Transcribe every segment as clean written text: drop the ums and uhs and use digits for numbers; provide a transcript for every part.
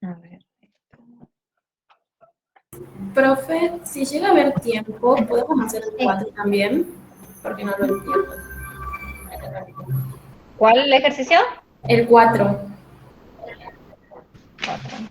A ver. Profe, si llega a haber tiempo, ¿podemos hacer el 4 también? Porque no lo entiendo. ¿Cuál ejercicio? El 4. 4.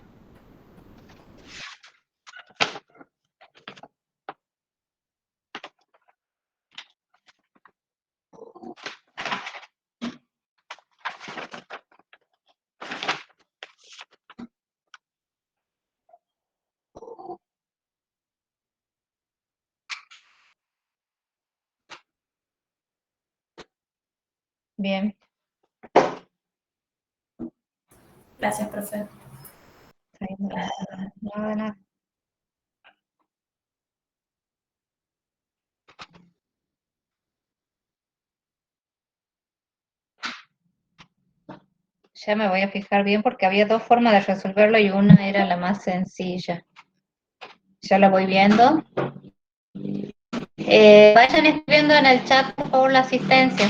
Bien. Gracias, profe. No, de nada. Ya me voy a fijar bien porque había dos formas de resolverlo y una era la más sencilla. Ya la voy viendo. Vayan escribiendo en el chat, por favor, la asistencia.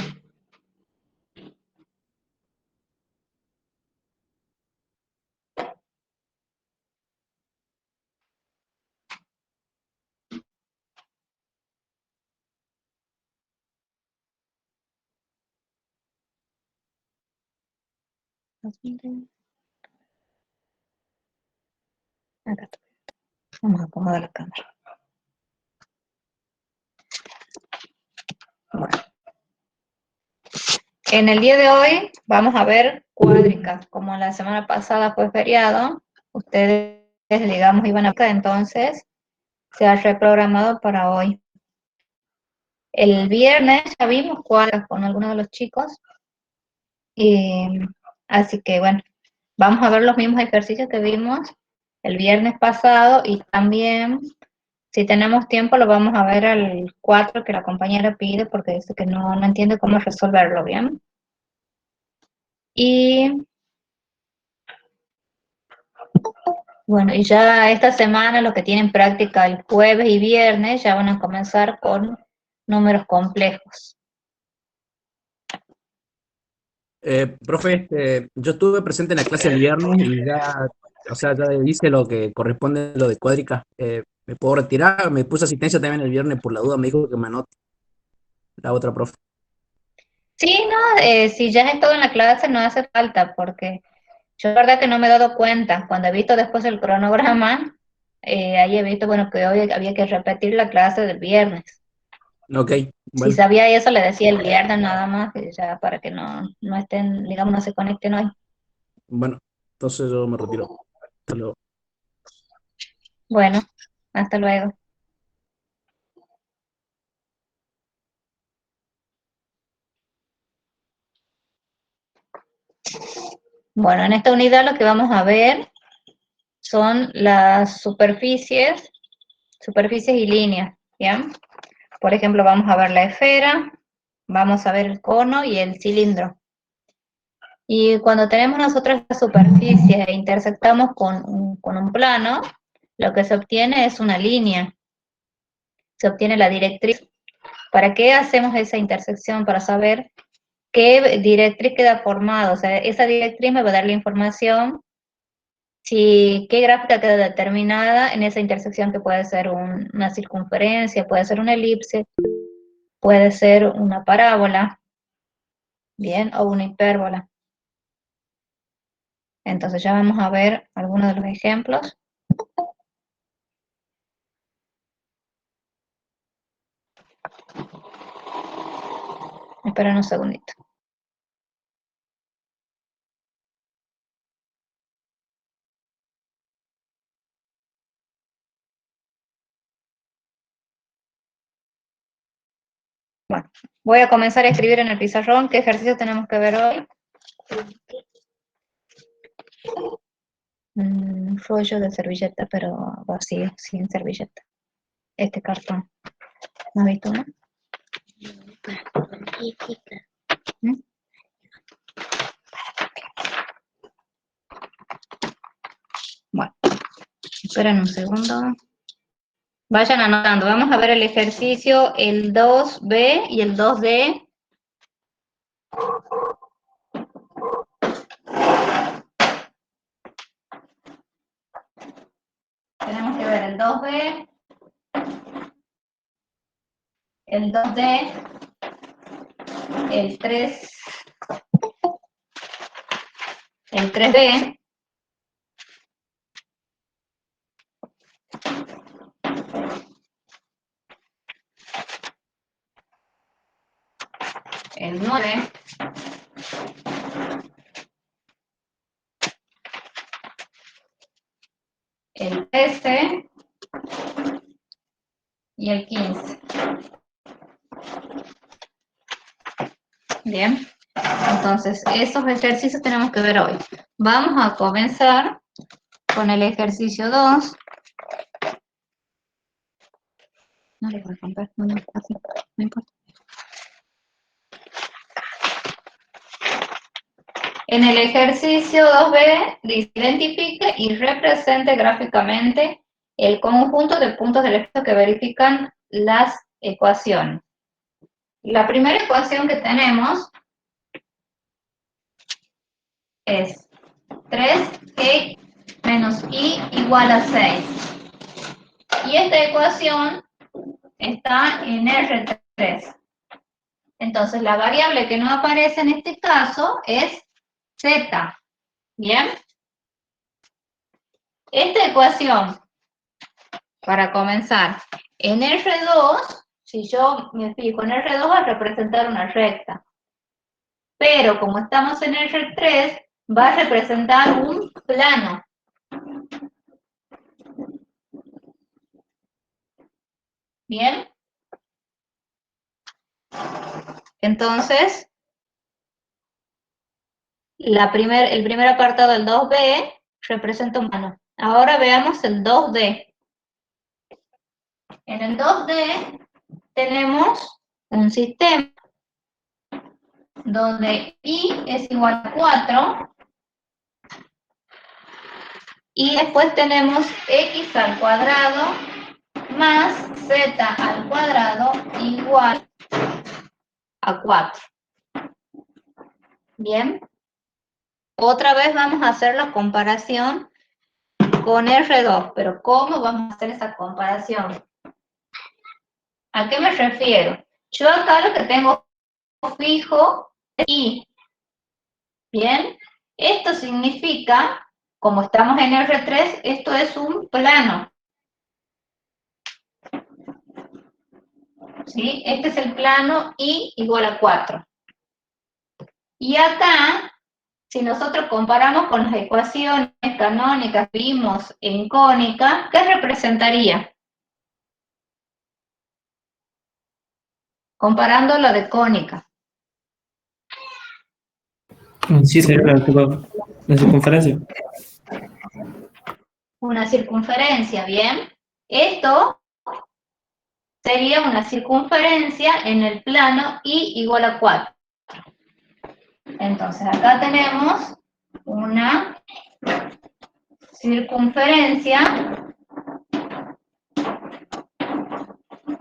Acá está. Vamos a acomodar la cámara. Bueno. En el día de hoy vamos a ver cuádricas. Como la semana pasada fue feriado, ustedes, digamos, iban a... Entonces, se ha reprogramado para hoy. El viernes ya vimos cuádricas con algunos de los chicos. Así que, bueno, vamos a ver los mismos ejercicios que vimos el viernes pasado y también, si tenemos tiempo, lo vamos a ver al 4 que la compañera pide porque dice que no entiende cómo resolverlo bien. Y bueno, y ya esta semana los que tienen práctica el jueves y viernes ya van a comenzar con números complejos. Profe, yo estuve presente en la clase el viernes y ya, o sea, ya hice lo que corresponde a lo de cuádrica. ¿Me puedo retirar? Me puse asistencia también el viernes por la duda, me dijo que me anote la otra profe. Sí, no, si ya es todo en la clase no hace falta porque yo la verdad que no me he dado cuenta. Cuando he visto después el cronograma, ahí he visto, bueno, que hoy había que repetir la clase del viernes. Ok, Si bueno, sabía eso, le decía el viernes nada más, ya para que no estén, digamos, no se conecten hoy. bueno, entonces yo me retiro. Hasta luego. Bueno, hasta luego. Bueno, en esta unidad lo que vamos a ver son las superficies y líneas, ¿ya? Por ejemplo, vamos a ver la esfera, vamos a ver el cono y el cilindro. Y cuando tenemos nosotros las superficies e intersectamos con un plano, lo que se obtiene es una línea, se obtiene la directriz. ¿Para qué hacemos esa intersección? Para saber qué directriz queda formada, o sea, esa directriz me va a dar la información si qué gráfica queda determinada en esa intersección que puede ser una circunferencia, puede ser una elipse, puede ser una parábola, bien, o una hipérbola. Entonces ya vamos a ver algunos de los ejemplos. Esperen un segundito. Bueno, voy a comenzar a escribir en el pizarrón qué ejercicio tenemos que ver hoy. Un rollo de servilleta, pero vacío, sin servilleta. Este cartón. ¿No has visto uno? ¿Mm? Bueno, esperen un segundo. Vayan anotando. Vamos a ver el ejercicio, el 2B y el 2D. ver el 2B, el 2D, el 3B, el 9, el 13 y el 15. Bien, entonces esos ejercicios tenemos que ver hoy. Vamos a comenzar con el ejercicio 2. No le voy a romper, no, así, no importa. En el ejercicio 2B, dice, identifique y represente gráficamente el conjunto de puntos del efecto que verifican las ecuaciones. La primera ecuación que tenemos es 3x menos y igual a 6. Y esta ecuación está en R3. Entonces, la variable que no aparece en este caso es z. ¿Bien? Esta ecuación, para comenzar, en R2, si yo me fijo en R2 va a representar una recta. Pero como estamos en R3, va a representar un plano. ¿Bien? Entonces, el primer apartado del 2B representa un plano. Ahora veamos el 2D. En el 2D tenemos un sistema donde y es igual a 4 y después tenemos x al cuadrado más z al cuadrado igual a 4. Bien. Otra vez vamos a hacer la comparación con R2, pero ¿cómo vamos a hacer esa comparación? ¿A qué me refiero? Yo acá lo que tengo fijo es y. Bien, esto significa, como estamos en R3, esto es un plano. ¿Sí? Este es el plano y igual a 4. Y acá, si nosotros comparamos con las ecuaciones canónicas que vimos en cónica, ¿qué representaría? Comparando lo de cónica. Un círculo, la circunferencia. Una circunferencia, ¿bien? Esto sería una circunferencia en el plano y igual a 4. Entonces, acá tenemos una circunferencia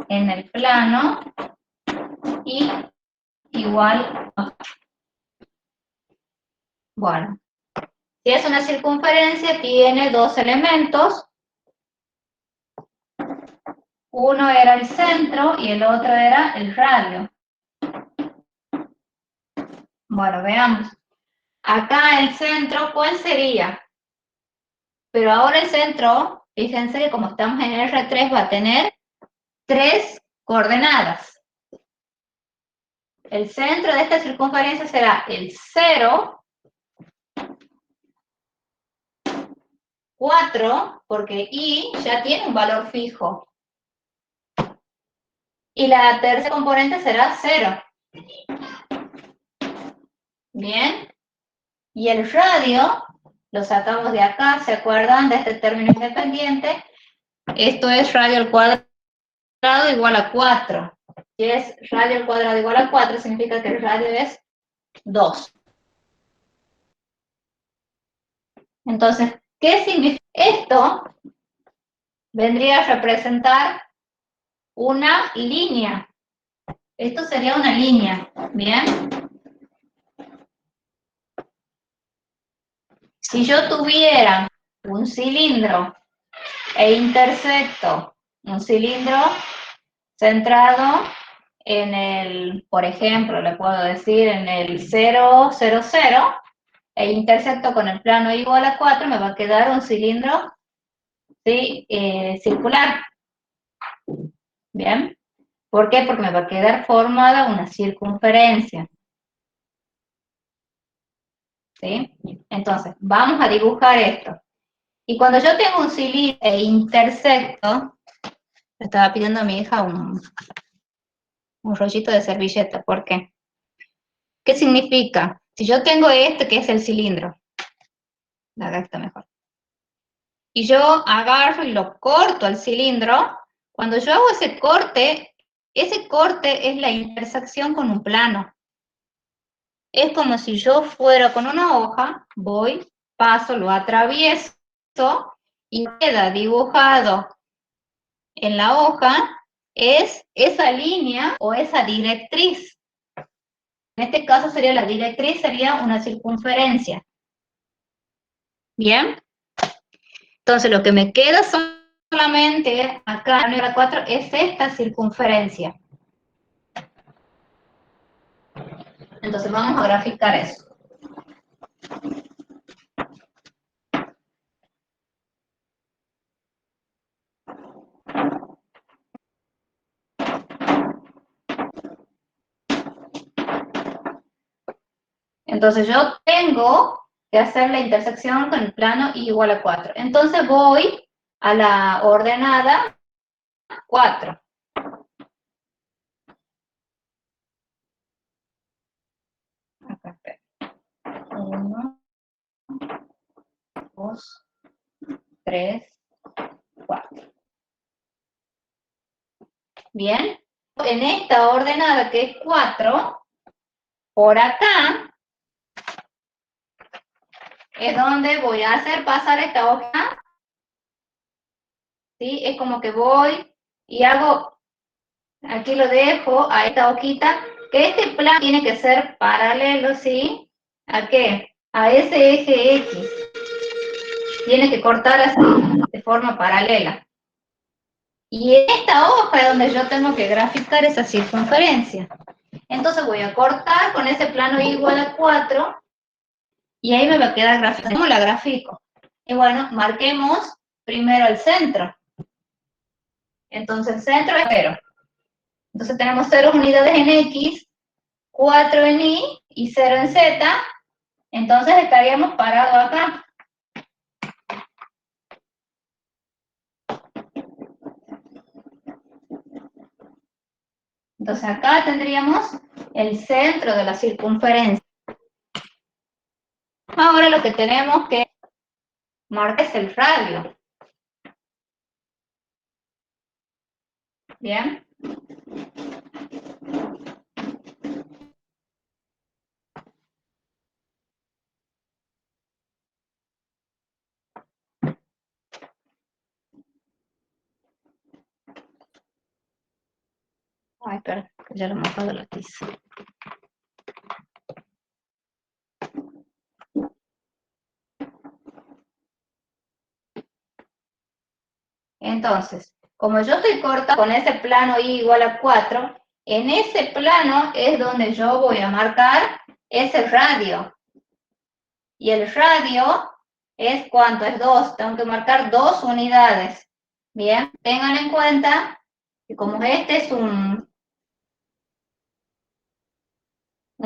en el plano y igual a 4. Bueno, si es una circunferencia, tiene dos elementos. Uno era el centro y el otro era el radio. Bueno, veamos. Acá el centro, ¿cuál sería? Pero ahora el centro, fíjense que como estamos en R3, va a tener 3 coordenadas. El centro de esta circunferencia será el 0, 4, porque y ya tiene un valor fijo. Y la tercera componente será 0. Bien. Y el radio, lo sacamos de acá, ¿se acuerdan de este término independiente? Esto es radio al cuadrado igual a 4. Si es radio al cuadrado igual a 4, significa que el radio es 2. Entonces, ¿qué significa? Esto vendría a representar una línea. Esto sería una línea, ¿bien? Si yo tuviera un cilindro e intersecto un cilindro centrado en el, por ejemplo, le puedo decir en el 0, 0, 0, e intersecto con el plano igual a 4, me va a quedar un cilindro, ¿sí? Circular. ¿Bien? ¿Por qué? Porque me va a quedar formada una circunferencia. ¿Sí? Entonces, vamos a dibujar esto. Y cuando yo tengo un cilindro e intersecto, le estaba pidiendo a mi hija un rollito de servilleta. ¿Por qué? ¿Qué significa? Si yo tengo este, que es el cilindro, acá está mejor, y yo agarro y lo corto al cilindro, cuando yo hago ese corte es la intersección con un plano. Es como si yo fuera con una hoja, voy, paso, lo atravieso y queda dibujado en la hoja es esa línea o esa directriz. En este caso sería la directriz, sería una circunferencia. ¿Bien? Entonces lo que me queda solamente acá en el 4 es esta circunferencia. Entonces vamos a graficar eso. Entonces yo tengo que hacer la intersección con el plano y igual a 4. Entonces voy a la ordenada 4. Acá, 1, 2, 3, 4. Bien. En esta ordenada que es 4, por acá es donde voy a hacer pasar esta hoja. ¿Sí? Es como que voy y hago, aquí lo dejo a esta hojita, que este plano tiene que ser paralelo, ¿sí? ¿A qué? A ese eje X. Tiene que cortar así, de forma paralela. Y en esta hoja es donde yo tengo que graficar esa circunferencia. Entonces voy a cortar con ese plano igual a 4 y ahí me va a quedar gráfica. ¿Cómo la grafico? Y bueno, marquemos primero el centro. Entonces el centro es 0. Entonces tenemos 0 unidades en X, 4 en Y y 0 en Z. Entonces estaríamos parados acá. Entonces acá tendríamos el centro de la circunferencia. Ahora lo que tenemos que marcar es el radio. Bien. Ay, espera, que ya lo he mojado la tiza. Entonces, como yo estoy corta con ese plano Y igual a 4, en ese plano es donde yo voy a marcar ese radio. Y el radio es ¿cuánto? Es 2. Tengo que marcar 2 unidades. Bien, tengan en cuenta que como este es un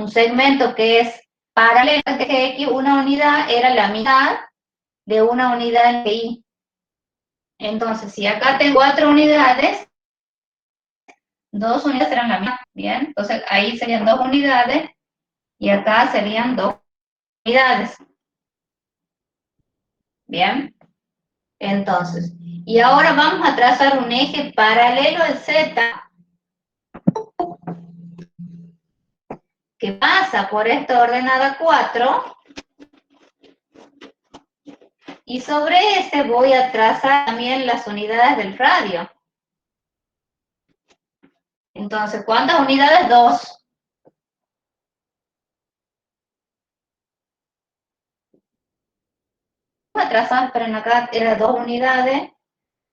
segmento que es paralelo al eje X, una unidad era la mitad de una unidad de Y. Entonces, si acá tengo 4 unidades, 2 unidades serán la mitad. Bien, entonces ahí serían 2 unidades y acá serían 2 unidades. Bien, entonces, y ahora vamos a trazar un eje paralelo al Z que pasa por esta ordenada 4 y sobre ese voy a trazar también las unidades del radio. Entonces, ¿cuántas unidades? 2. Vamos a trazar, esperen acá, era 2 unidades.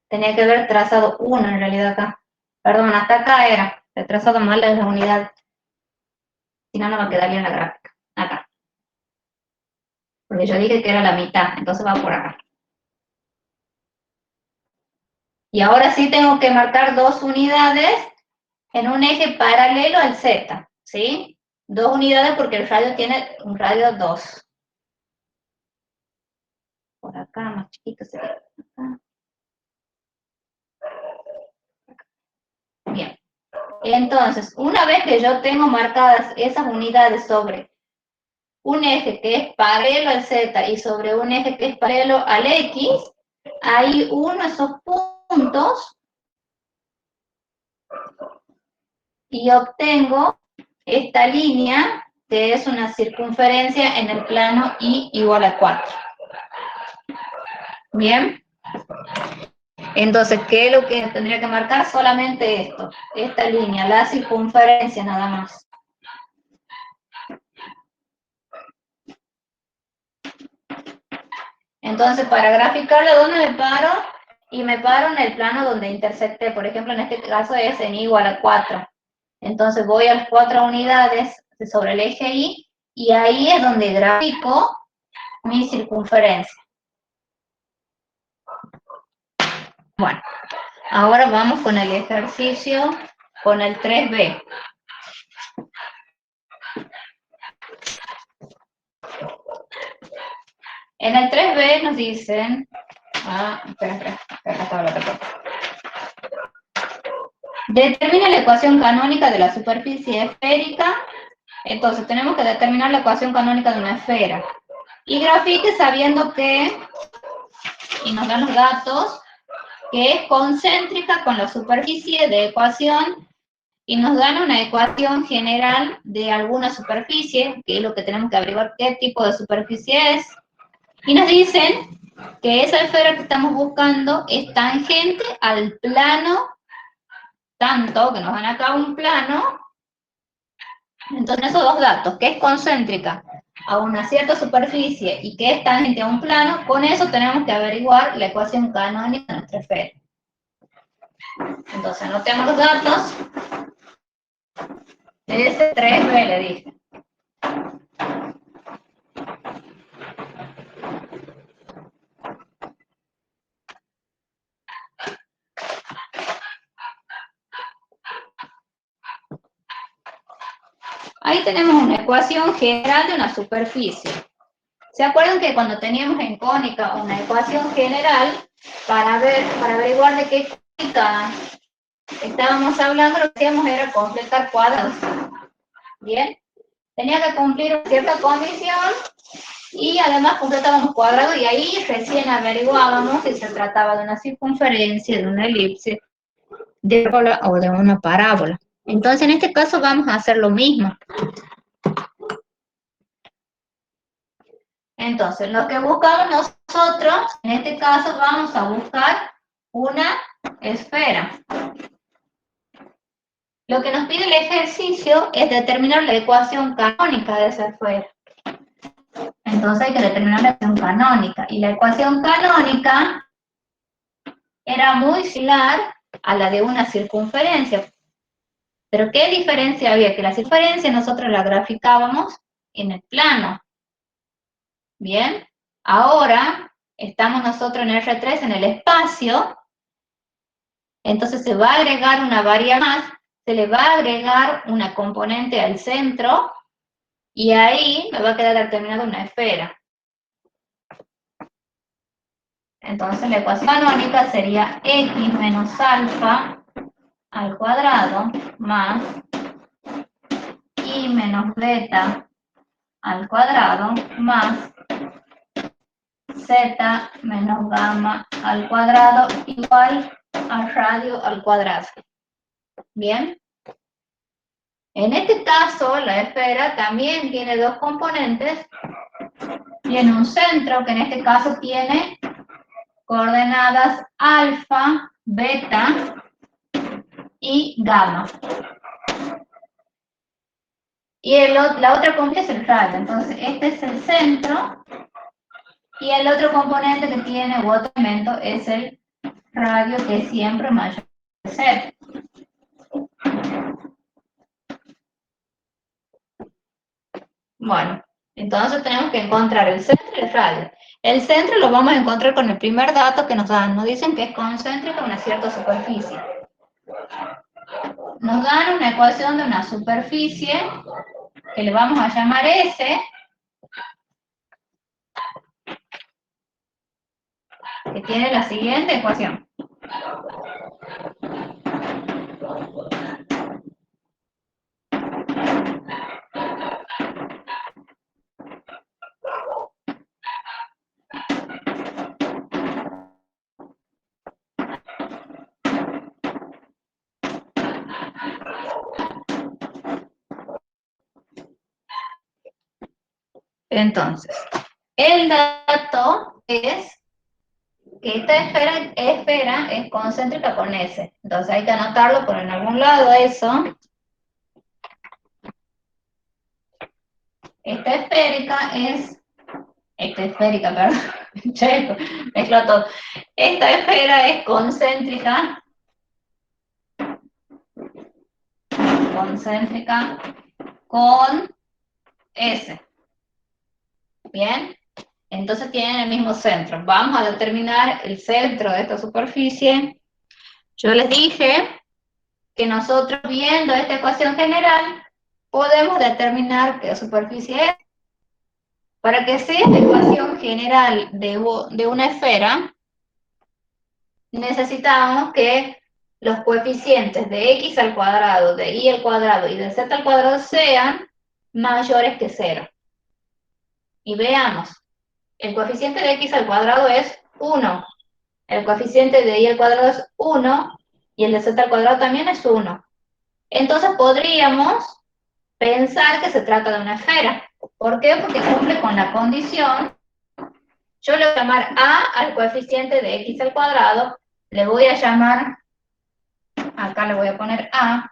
Tenía que haber trazado 1 en realidad acá. Perdón, hasta acá era. He trazado mal las unidades. Si no, no va a quedar bien la gráfica. Acá. Porque yo dije que era la mitad, entonces va por acá. Y ahora sí tengo que marcar 2 unidades en un eje paralelo al Z, ¿sí? 2 unidades porque el radio tiene un radio 2. Por acá, más chiquito se ve. Acá. Bien. Entonces, una vez que yo tengo marcadas esas unidades sobre un eje que es paralelo al Z y sobre un eje que es paralelo al X, ahí uno de esos puntos y obtengo esta línea que es una circunferencia en el plano I igual a 4. Bien. Entonces, ¿qué es lo que tendría que marcar? Solamente esto, esta línea, la circunferencia nada más. Entonces, para graficarlo, ¿dónde me paro? Y me paro en el plano donde intersecté. Por ejemplo, en este caso es en I igual a 4. Entonces voy a las 4 unidades sobre el eje I y ahí es donde grafico mi circunferencia. Bueno, ahora vamos con el ejercicio, con el 3B. En el 3B nos dicen, espera, acá la otra parte. Determina la ecuación canónica de la superficie esférica. Entonces tenemos que determinar la ecuación canónica de una esfera. Y grafique sabiendo que, y nos dan los datos, que es concéntrica con la superficie de ecuación, y nos dan una ecuación general de alguna superficie, que es lo que tenemos que averiguar qué tipo de superficie es, y nos dicen que esa esfera que estamos buscando es tangente al plano, tanto que nos dan acá un plano. Entonces esos dos datos, que es concéntrica a una cierta superficie y que es tangente a un plano, con eso tenemos que averiguar la ecuación canónica de nuestra esfera. Entonces anotemos los datos. Ese 3B le dije. Ahí tenemos una ecuación general de una superficie. ¿Se acuerdan que cuando teníamos en cónica una ecuación general, para averiguar de qué cónica estábamos hablando, lo que hacíamos era completar cuadrados? Bien, tenía que cumplir cierta condición y además completábamos cuadrados y ahí recién averiguábamos si se trataba de una circunferencia, de una elipse, de una parábola o de una parábola. Entonces en este caso vamos a hacer lo mismo. Entonces, lo que buscamos nosotros, en este caso vamos a buscar una esfera. Lo que nos pide el ejercicio es determinar la ecuación canónica de esa esfera. Entonces hay que determinar la ecuación canónica. Y la ecuación canónica era muy similar a la de una circunferencia. Pero ¿qué diferencia había? Que la circunferencia nosotros la graficábamos en el plano. Bien, ahora estamos nosotros en R3 en el espacio, entonces se va a agregar una variable más, se le va a agregar una componente al centro, y ahí me va a quedar determinada una esfera. Entonces la ecuación canónica sería x menos alfa al cuadrado más y menos beta al cuadrado más z menos gamma al cuadrado igual a radio al cuadrado. Bien. En este caso, la esfera también tiene dos componentes. Tiene un centro, que en este caso tiene coordenadas alfa, beta y gamma. Y la otra componente es el radio. Entonces, este es el centro. Y el otro componente que tiene, u otro elemento, es el radio que es siempre mayor que 0. Bueno, entonces tenemos que encontrar el centro y el radio. El centro lo vamos a encontrar con el primer dato que nos dan. Nos dicen que es concéntrica a una cierta superficie. Nos dan una ecuación de una superficie que le vamos a llamar S, que tiene la siguiente ecuación. Entonces, el dato es que esta esfera es concéntrica con S. Entonces hay que anotarlo por en algún lado eso. Esta esférica, perdón. Che, mezclo todo. Esta esfera es concéntrica con S. Bien, entonces tienen el mismo centro. Vamos a determinar el centro de esta superficie. Yo les dije que nosotros, viendo esta ecuación general, podemos determinar qué superficie es. Para que sea la ecuación general de una esfera, necesitamos que los coeficientes de x al cuadrado, de y al cuadrado y de z al cuadrado sean mayores que 0. Y veamos, el coeficiente de x al cuadrado es 1, el coeficiente de y al cuadrado es 1, y el de z al cuadrado también es 1. Entonces podríamos pensar que se trata de una esfera. ¿Por qué? Porque cumple con la condición. Yo le voy a llamar a al coeficiente de x al cuadrado, le voy a llamar, acá le voy a poner a,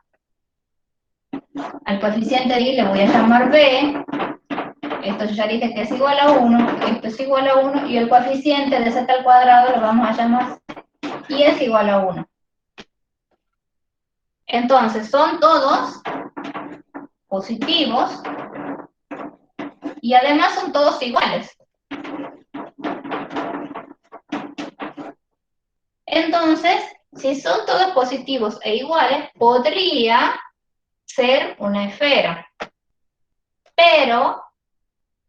al coeficiente de y le voy a llamar b, esto yo ya dije que es igual a 1, esto es igual a 1, y el coeficiente de z al cuadrado lo vamos a llamar y es igual a 1. Entonces, son todos positivos y además son todos iguales. Entonces, si son todos positivos e iguales, podría ser una esfera. Pero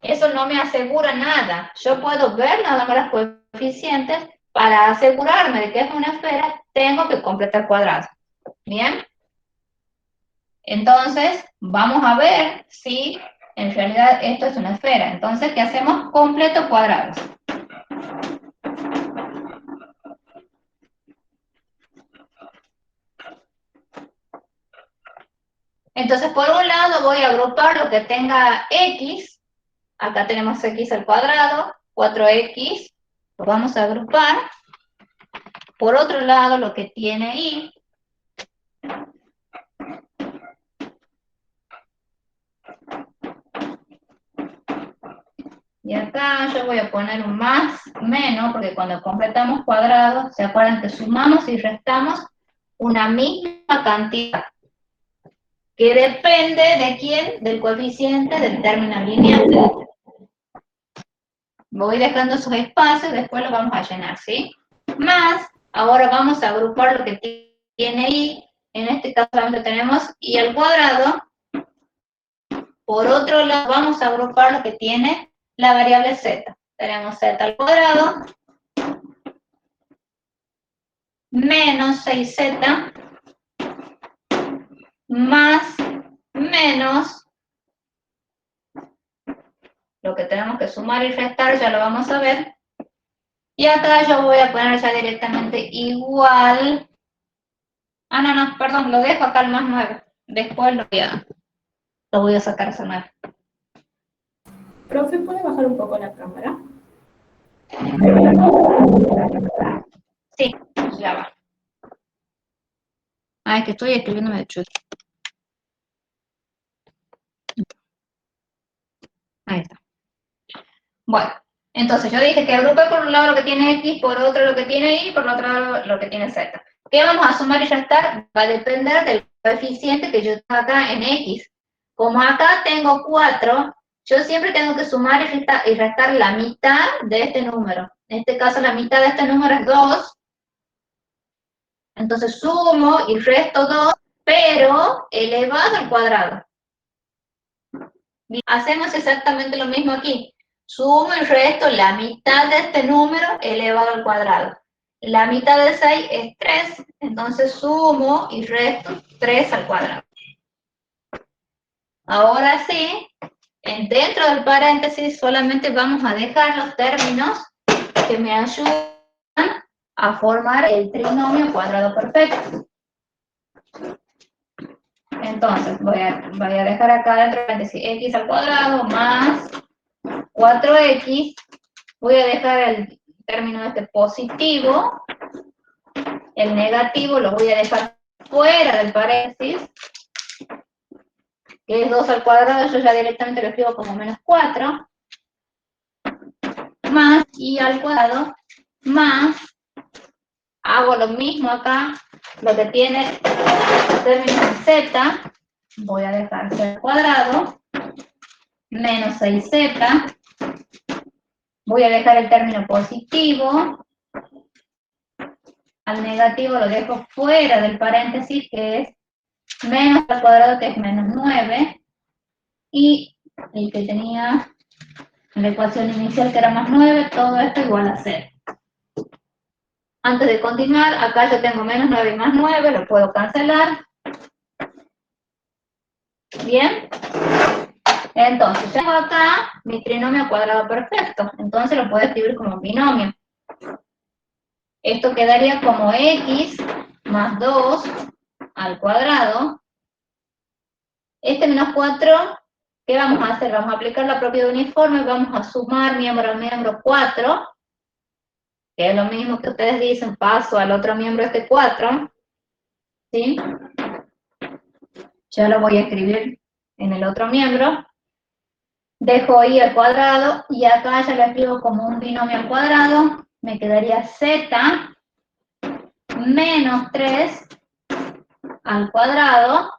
eso no me asegura nada. Yo puedo ver nada más los coeficientes. Para asegurarme de que es una esfera, tengo que completar cuadrados. ¿Bien? Entonces, vamos a ver si en realidad esto es una esfera. Entonces, ¿qué hacemos? Completo cuadrados. Entonces, por un lado voy a agrupar lo que tenga x. Acá tenemos x al cuadrado, 4x, lo vamos a agrupar. Por otro lado, lo que tiene y. Y acá yo voy a poner un más, menos, porque cuando completamos cuadrados, ¿se acuerdan que sumamos y restamos una misma cantidad? Que depende de quién, del coeficiente del término lineal. Voy dejando esos espacios, después los vamos a llenar, ¿sí? Más, ahora vamos a agrupar lo que tiene y, en este caso solamente tenemos y al cuadrado. Por otro lado, vamos a agrupar lo que tiene la variable z. Tenemos z al cuadrado menos 6z más menos lo que tenemos que sumar y restar, ya lo vamos a ver. Y acá yo voy a poner ya directamente igual. Ah, no, perdón, lo dejo acá el más 9. Después lo voy a sacar ese 9. Profe, ¿puede bajar un poco la cámara? Sí, ya va. Ah, es que estoy escribiéndome de chulo. Ahí está. Bueno, Entonces yo dije que agrupé por un lado lo que tiene X, por otro lo que tiene Y, por otro lado lo que tiene Z. ¿Qué vamos a sumar y restar? Va a depender del coeficiente que yo tengo acá en X. Como acá tengo 4, yo siempre tengo que sumar y restar la mitad de este número. En este caso la mitad de este número es 2. Entonces sumo y resto 2, pero elevado al cuadrado. Bien, hacemos exactamente lo mismo aquí. Sumo y resto la mitad de este número elevado al cuadrado. La mitad de 6 es 3, entonces sumo y resto 3 al cuadrado. Ahora sí, dentro del paréntesis solamente vamos a dejar los términos que me ayudan a formar el trinomio cuadrado perfecto. Entonces voy a dejar acá dentro del paréntesis x al cuadrado más 4x. Voy a dejar el término este positivo. El negativo lo voy a dejar fuera del paréntesis, que es 2 al cuadrado, yo ya directamente lo escribo como menos 4, más y al cuadrado, más, hago lo mismo acá, lo que tiene término en z, voy a dejar z al cuadrado, menos 6z, voy a dejar el término positivo, al negativo lo dejo fuera del paréntesis, que es menos al cuadrado, que es menos 9, y el que tenía la ecuación inicial, que era más 9, todo esto igual a 0. Antes de continuar, acá yo tengo menos 9 y más 9, lo puedo cancelar. Bien. Entonces, tengo acá mi trinomio cuadrado perfecto, entonces lo puedo escribir como binomio. Esto quedaría como x más 2 al cuadrado. Este menos 4, ¿qué vamos a hacer? Vamos a aplicar la propiedad uniforme, vamos a sumar miembro a miembro 4, que es lo mismo que ustedes dicen, paso al otro miembro este 4, ¿sí? Ya lo voy a escribir en el otro miembro. Dejo y al cuadrado, y acá ya lo escribo como un binomio al cuadrado, me quedaría z menos 3 al cuadrado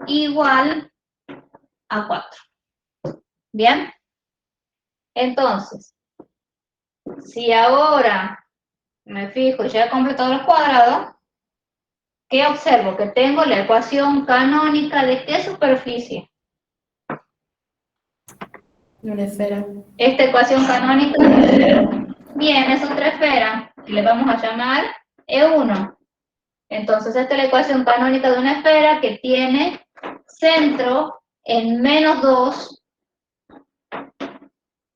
igual a 4. ¿Bien? Entonces, si ahora me fijo y ya he completado los cuadrados, ¿qué observo? Que tengo la ecuación canónica de qué superficie. Una esfera. Esta ecuación canónica, bien, es otra esfera, y le vamos a llamar E1. Entonces, esta es la ecuación canónica de una esfera que tiene centro en menos 2,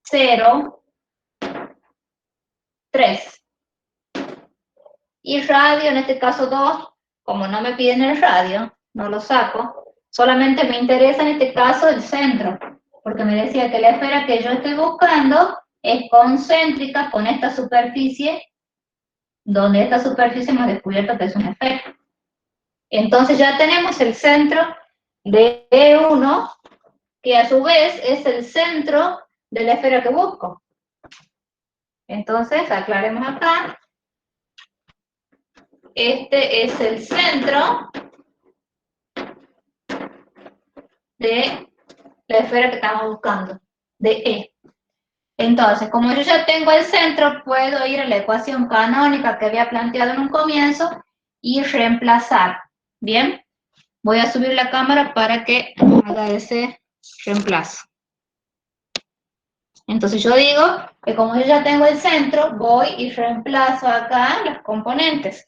0, 3. Y radio, en este caso 2, como no me piden el radio, no lo saco. Solamente me interesa en este caso el centro, porque me decía que la esfera que yo estoy buscando es concéntrica con esta superficie, donde esta superficie hemos descubierto que es una esfera. Entonces ya tenemos el centro de E1, que a su vez es el centro de la esfera que busco. Entonces, aclaremos acá. Este es el centro de la esfera que estamos buscando, de E. Entonces, como yo ya tengo el centro, puedo ir a la ecuación canónica que había planteado en un comienzo y reemplazar. ¿Bien? Voy a subir la cámara para que haga ese reemplazo. Entonces yo digo que como yo ya tengo el centro, voy y reemplazo acá las componentes,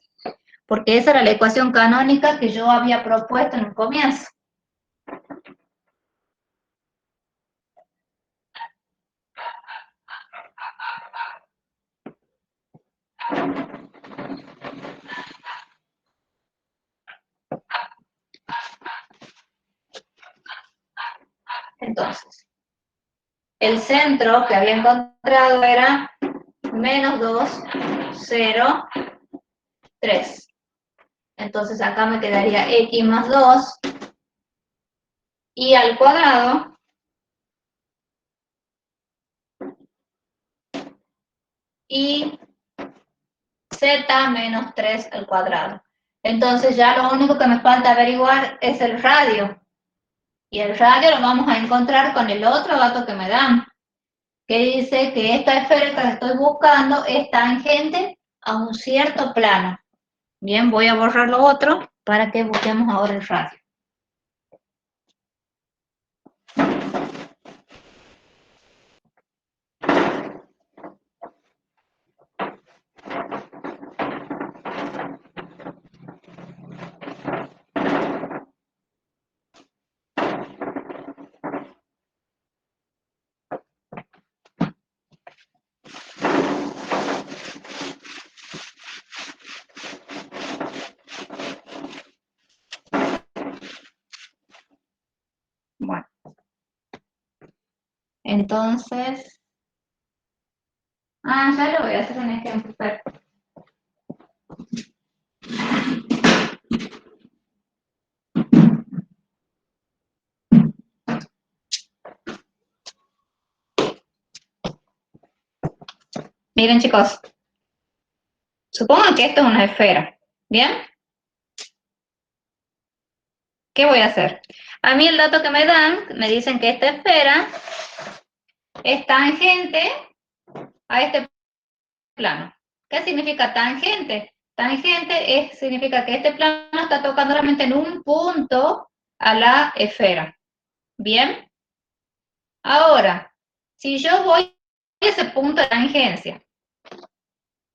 porque esa era la ecuación canónica que yo había propuesto en un comienzo. Entonces, el centro que había encontrado era menos 2, 0, 3. Entonces acá me quedaría x más 2 y al cuadrado y z menos 3 al cuadrado. Entonces ya lo único que me falta averiguar es el radio. Y el radio lo vamos a encontrar con el otro dato que me dan, que dice que esta esfera que estoy buscando es tangente a un cierto plano. Bien, voy a borrar lo otro para que busquemos ahora el radio. Bueno, entonces, ya lo voy a hacer un ejemplo. Miren, chicos, supongan que esto es una esfera, ¿bien? ¿Qué voy a hacer? A mí el dato que me dan, me dicen que esta esfera es tangente a este plano. ¿Qué significa tangente? Tangente significa que este plano está tocando realmente en un punto a la esfera. ¿Bien? Ahora, si yo voy a ese punto de tangencia,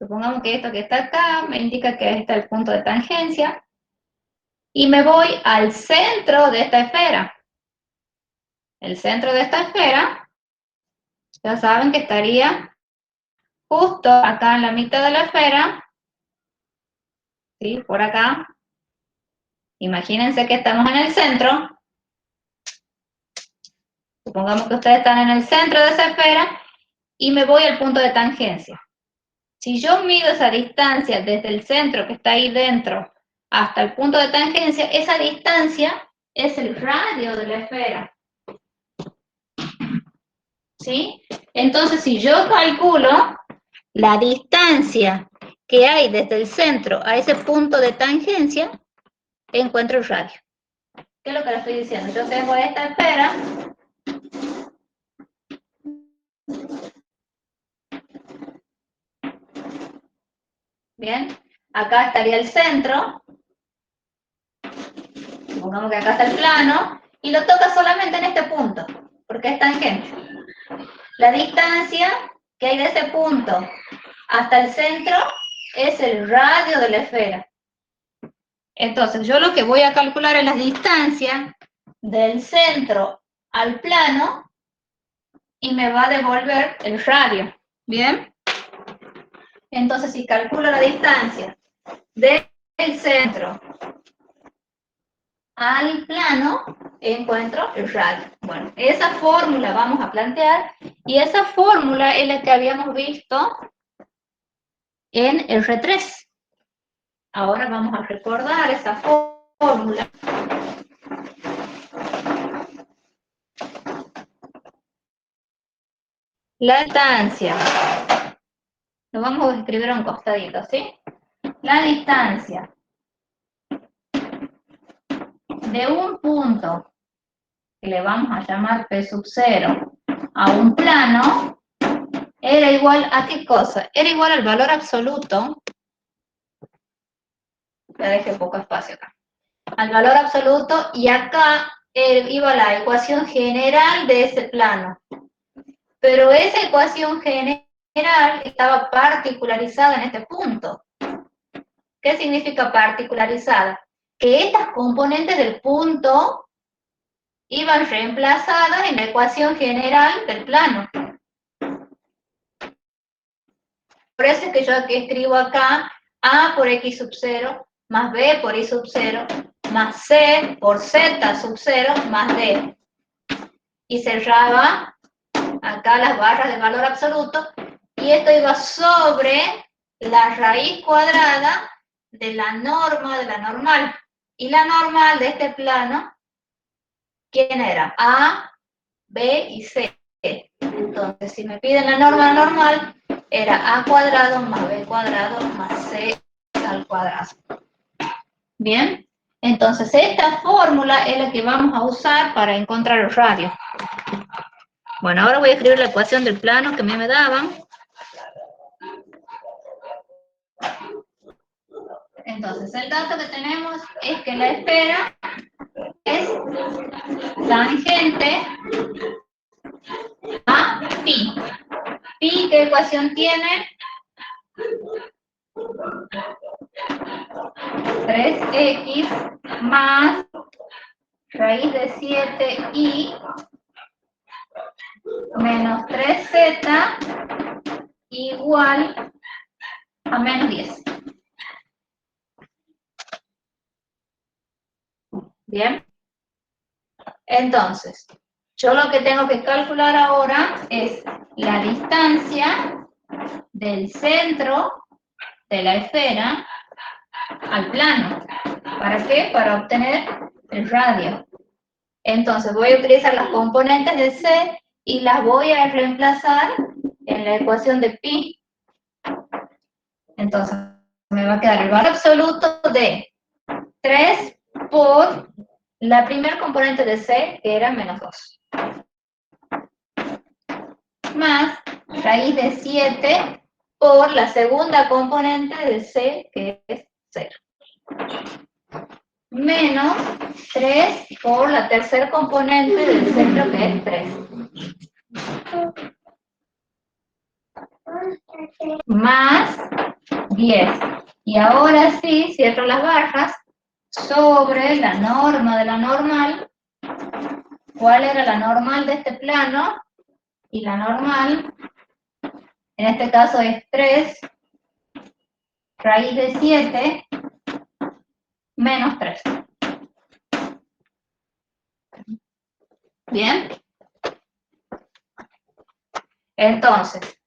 supongamos que esto que está acá me indica que este es el punto de tangencia, y me voy al centro de esta esfera. El centro de esta esfera, ya saben que estaría justo acá en la mitad de la esfera, ¿sí? Por acá. Imagínense que estamos en el centro. Supongamos que ustedes están en el centro de esa esfera y me voy al punto de tangencia. Si yo mido esa distancia desde el centro que está ahí dentro hasta el punto de tangencia, esa distancia es el radio de la esfera. ¿Sí? Entonces, si yo calculo la distancia que hay desde el centro a ese punto de tangencia, encuentro el radio. ¿Qué es lo que le estoy diciendo? Yo tengo esta esfera. Bien, acá estaría el centro. Supongamos que acá está el plano. Y lo toca solamente en este punto, porque es tangente. La distancia que hay de ese punto hasta el centro es el radio de la esfera. Entonces, yo lo que voy a calcular es la distancia del centro al plano y me va a devolver el radio. ¿Bien? Entonces, si calculo la distancia del centro al plano, encuentro el radio. Bueno, esa fórmula vamos a plantear y esa fórmula es la que habíamos visto en R3. Ahora vamos a recordar esa fórmula. La distancia, lo vamos a escribir a un costadito, ¿sí? La distancia de un punto, que le vamos a llamar P sub 0, a un plano, era igual a ¿qué cosa? Era igual al valor absoluto. Le dejé poco espacio acá. Al valor absoluto, y acá iba la ecuación general de ese plano. Pero esa ecuación general estaba particularizada en este punto. ¿Qué significa particularizada? Que estas componentes del punto iban reemplazadas en la ecuación general del plano. Por eso es que yo aquí escribo acá A por X sub 0, más B por Y sub 0, más C por Z sub 0, más D. Y cerraba acá las barras de valor absoluto, y esto iba sobre la raíz cuadrada de la norma de la normal. Y la normal de este plano, ¿quién era? A, B y C. Entonces, si me piden la norma normal, era a cuadrado más b cuadrado más c al cuadrado. Bien, entonces esta fórmula es la que vamos a usar para encontrar el radio. Bueno, ahora voy a escribir la ecuación del plano que me daban. Entonces, el dato que tenemos es que la esfera es tangente a pi. ¿Pi qué ecuación tiene? 3x más raíz de 7y menos 3z igual a menos 10. Bien. Entonces, yo lo que tengo que calcular ahora es la distancia del centro de la esfera al plano. ¿Para qué? Para obtener el radio. Entonces voy a utilizar las componentes de C y las voy a reemplazar en la ecuación de pi. Entonces me va a quedar el valor absoluto de 3 por la primera componente de C, que era menos 2. Más raíz de 7 por la segunda componente de C, que es 0. Menos 3 por la tercera componente del centro, que es 3. Más 10. Y ahora sí, cierro las barras sobre la norma de la normal. ¿Cuál era la normal de este plano? Y la normal, en este caso es 3 raíz de 7 menos 3. Bien. Entonces,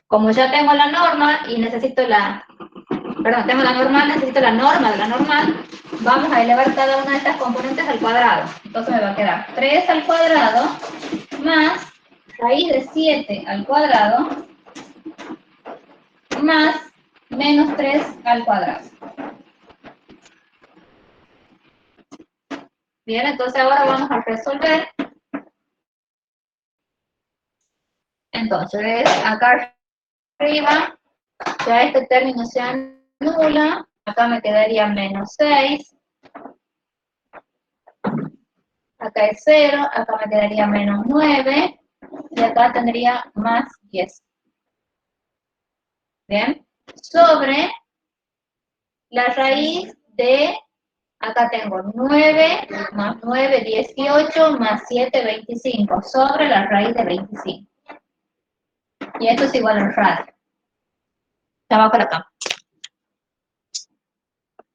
como ya tengo la norma y necesito tengo la normal, necesito la norma de la normal, vamos a elevar cada una de estas componentes al cuadrado. Entonces me va a quedar 3 al cuadrado más raíz de 7 al cuadrado más menos 3 al cuadrado. Bien, entonces ahora vamos a resolver. Entonces, acá arriba, ya este término se anula. Acá me quedaría menos 6. Acá es 0, acá me quedaría menos 9. Y acá tendría más 10. Bien. Sobre la raíz de, acá tengo 9 más 9, 18, más 7, 25. Sobre la raíz de 25. Y esto es igual al radio. Está abajo de acá.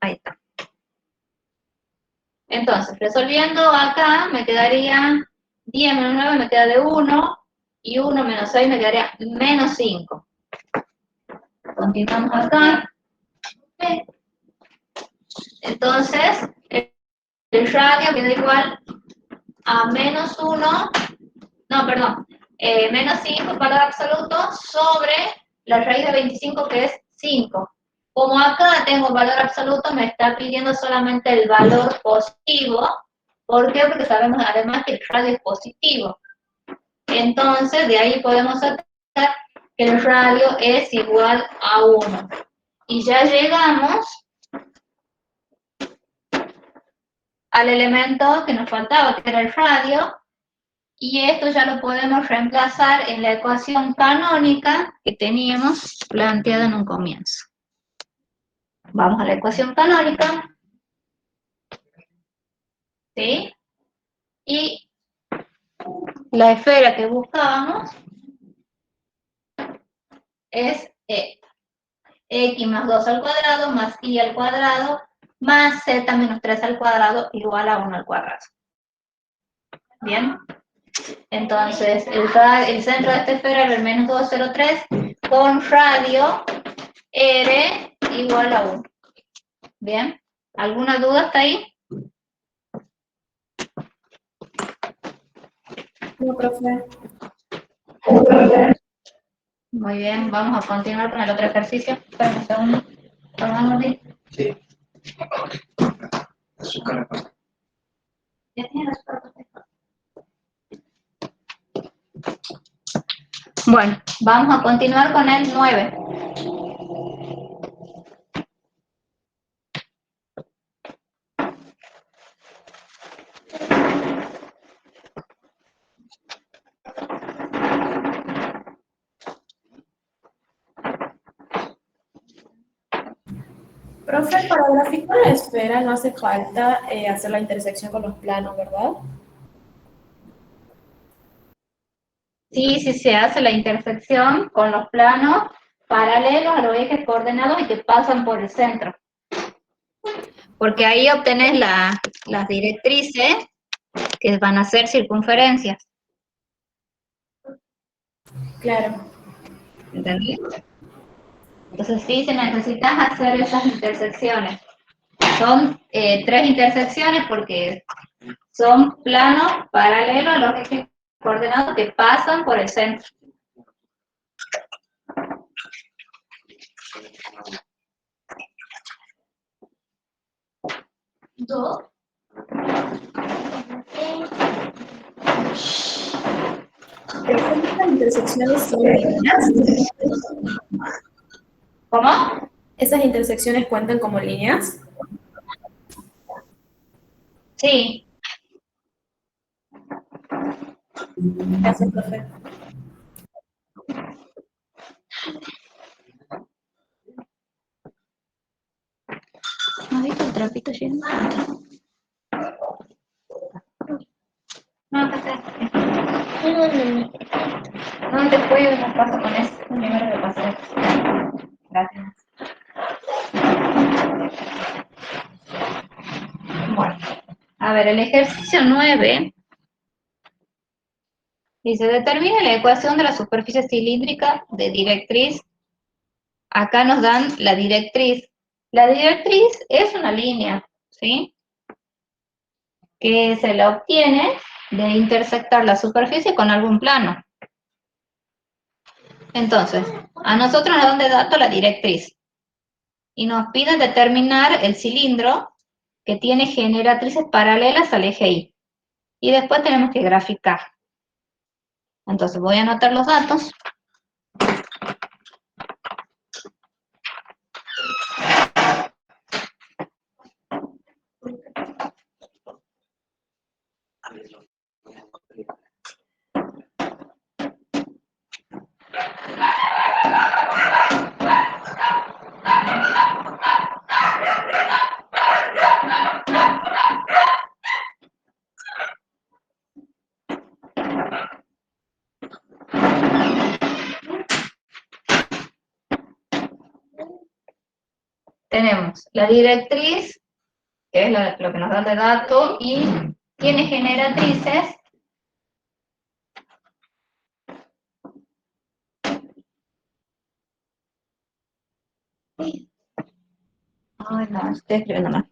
Ahí está. Entonces, resolviendo acá, me quedaría 10 menos 9 me queda de 1, y 1 menos 6 me quedaría menos 5. Continuamos acá. Entonces, el radio queda igual a menos 1, no, perdón, menos 5, valor absoluto, sobre la raíz de 25, que es 5. Como acá tengo valor absoluto, me está pidiendo solamente el valor positivo. ¿Por qué? Porque sabemos además que el radio es positivo. Entonces, de ahí podemos sacar que el radio es igual a 1. Y ya llegamos al elemento que nos faltaba, que era el radio. Y esto ya lo podemos reemplazar en la ecuación canónica que teníamos planteada en un comienzo. Vamos a la ecuación canónica. ¿Sí? Y la esfera que buscábamos es x más 2 al cuadrado más y al cuadrado más z menos 3 al cuadrado igual a 1 al cuadrado. Bien. Entonces, el centro de esta esfera era el menos 2,03 con radio r igual a 1. Bien. ¿Alguna duda hasta ahí? No, profe. Muy bien, vamos a continuar con el otro ejercicio. Espera un segundo. Perdón, Nuri. Sí. Azúcar. Ya tiene las fotos. Bueno, vamos a continuar con el 9. Profe, para graficar la esfera no hace falta hacer la intersección con los planos, ¿verdad? Sí, sí se hace la intersección con los planos paralelos a los ejes coordenados y que pasan por el centro. Porque ahí obtenés las directrices que van a ser circunferencias. Claro. ¿Entendí? Entonces sí se necesitas hacer esas intersecciones. Son 3 intersecciones porque son planos paralelos a los ejes coordenados que pasan por el centro. Dos. Profe, ¿estas intersecciones son líneas? ¿Cómo? ¿Esas intersecciones cuentan como líneas? Sí. Gracias, profe. ¿No has visto el trapito lleno? No, acá está. No te puedo, no paso con eso. Primero que pasé. Gracias. Bueno, a ver, el ejercicio 9 dice, determina la ecuación de la superficie cilíndrica de directriz. Acá nos dan la directriz. La directriz es una línea, ¿sí? Que se la obtiene de intersectar la superficie con algún plano. Entonces, a nosotros nos dan de dato la directriz. Y nos piden determinar el cilindro que tiene generatrices paralelas al eje Y. Y después tenemos que graficar. Entonces voy a anotar los datos. Tenemos la directriz, que es lo que nos da de dato, y tiene generatrices. Ay, no, estoy escribiendo mal.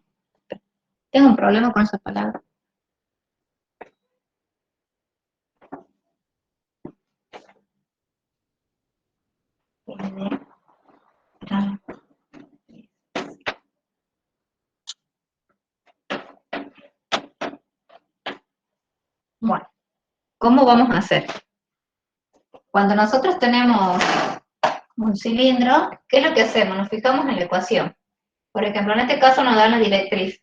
Tengo un problema con esa palabra. Bueno, ¿cómo vamos a hacer? Cuando nosotros tenemos un cilindro, ¿qué es lo que hacemos? Nos fijamos en la ecuación. Por ejemplo, en este caso nos dan la directriz.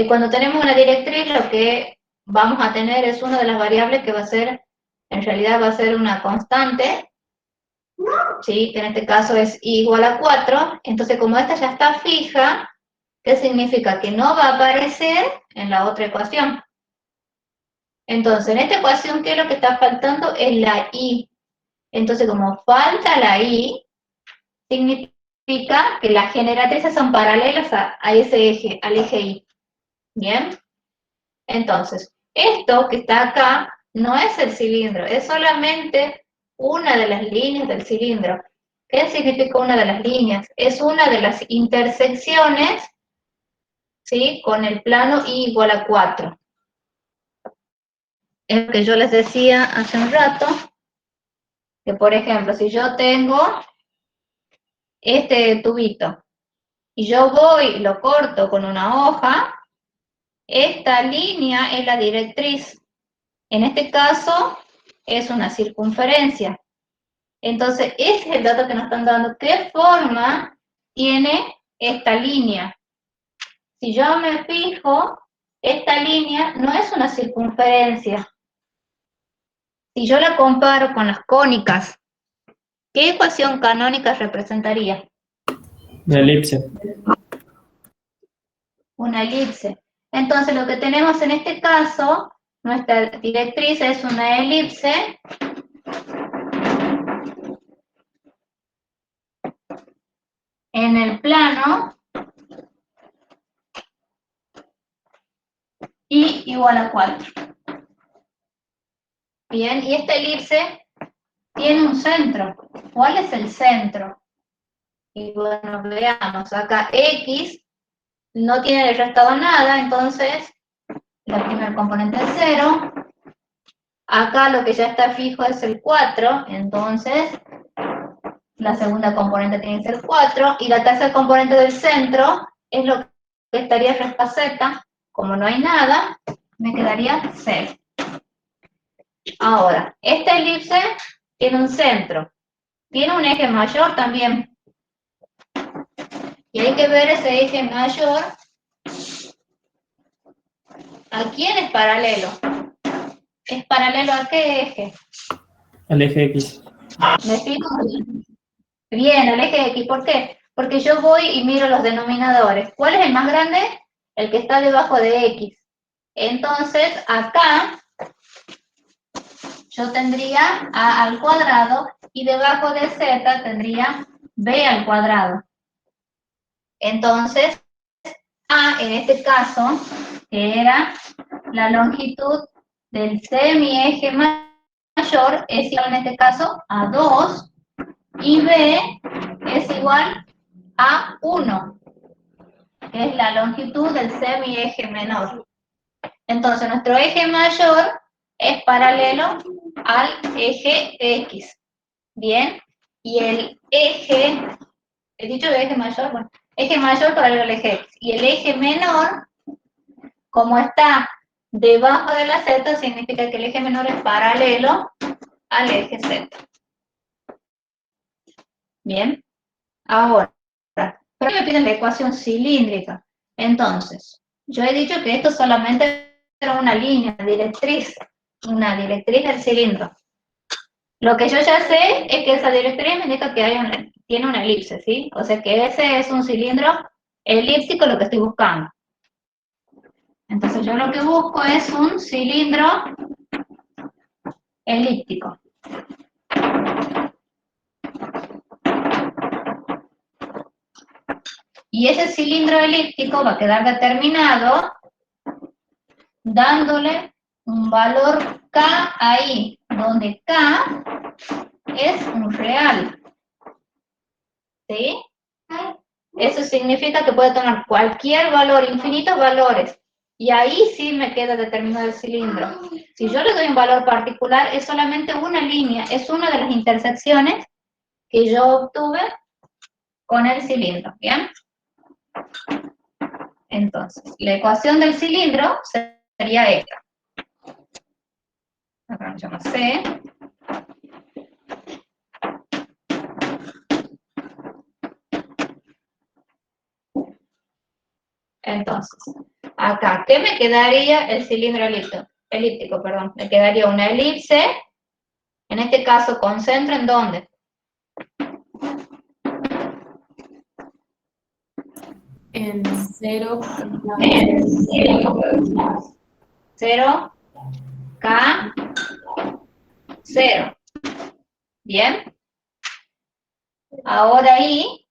Cuando tenemos una directriz, lo que vamos a tener es una de las variables que va a ser, en realidad va a ser una constante, ¿sí? Que en este caso es i igual a 4. Entonces, como esta ya está fija, ¿qué significa? Que no va a aparecer en la otra ecuación. Entonces, en esta ecuación, ¿qué es lo que está faltando? Es la i. Entonces, como falta la i, significa que las generatrices son paralelas a ese eje, al eje y. ¿Bien? Entonces, esto que está acá no es el cilindro, es solamente una de las líneas del cilindro. ¿Qué significa una de las líneas? Es una de las intersecciones, ¿sí? Con el plano y igual a 4. Es lo que yo les decía hace un rato, que, por ejemplo, si yo tengo este tubito y yo voy y lo corto con una hoja, esta línea es la directriz. En este caso es una circunferencia. Entonces, ese es el dato que nos están dando. ¿Qué forma tiene esta línea? Si yo me fijo, esta línea no es una circunferencia. Si yo la comparo con las cónicas, ¿qué ecuación canónica representaría? Una elipse. Una elipse. Entonces, lo que tenemos en este caso, nuestra directriz es una elipse en el plano y igual a 4. Bien, y esta elipse tiene un centro. ¿Cuál es el centro? Y bueno, veamos, acá X no tiene restado nada, entonces la primera componente es 0. Acá lo que ya está fijo es el 4, entonces la segunda componente tiene que ser 4, y la tercera componente del centro es lo que estaría resta z. Como no hay nada, me quedaría 0. Ahora, esta elipse tiene un centro, tiene un eje mayor también, y hay que ver ese eje mayor a quién es paralelo. ¿Es paralelo a qué eje? Al eje X. ¿Me explico? Bien, al eje X. ¿Por qué? Porque yo voy y miro los denominadores. ¿Cuál es el más grande? El que está debajo de X. Entonces, acá yo tendría A al cuadrado y debajo de Z tendría B al cuadrado. Entonces, A en este caso, que era la longitud del semieje mayor, es igual en este caso a 2, y B es igual a 1, que es la longitud del semieje menor. Entonces, nuestro eje mayor es paralelo al eje X. Bien, y el eje, he dicho eje mayor, bueno, eje mayor paralelo al eje X. Y el eje menor, como está debajo de la Z, significa que el eje menor es paralelo al eje Z. Bien, ahora, pero me piden la ecuación cilíndrica. Entonces, yo he dicho que esto solamente era una línea, una directriz del cilindro. Lo que yo ya sé es que esa directriz me indica que tiene una elipse, ¿sí? O sea que ese es un cilindro elíptico lo que estoy buscando. Entonces yo lo que busco es un cilindro elíptico. Y ese cilindro elíptico va a quedar determinado dándole un valor K ahí, donde K es un real. ¿Sí? Eso significa que puede tomar cualquier valor, infinitos valores. Y ahí sí me queda determinado el cilindro. Si yo le doy un valor particular, es solamente una línea, es una de las intersecciones que yo obtuve con el cilindro. ¿Bien? Entonces, la ecuación del cilindro sería esta. Acá me llama C. Entonces, acá, ¿qué me quedaría el cilindro elíptico? Me quedaría una elipse, en este caso con centro ¿en dónde? En 0, 0, K, 0. ¿Bien? Ahora ahí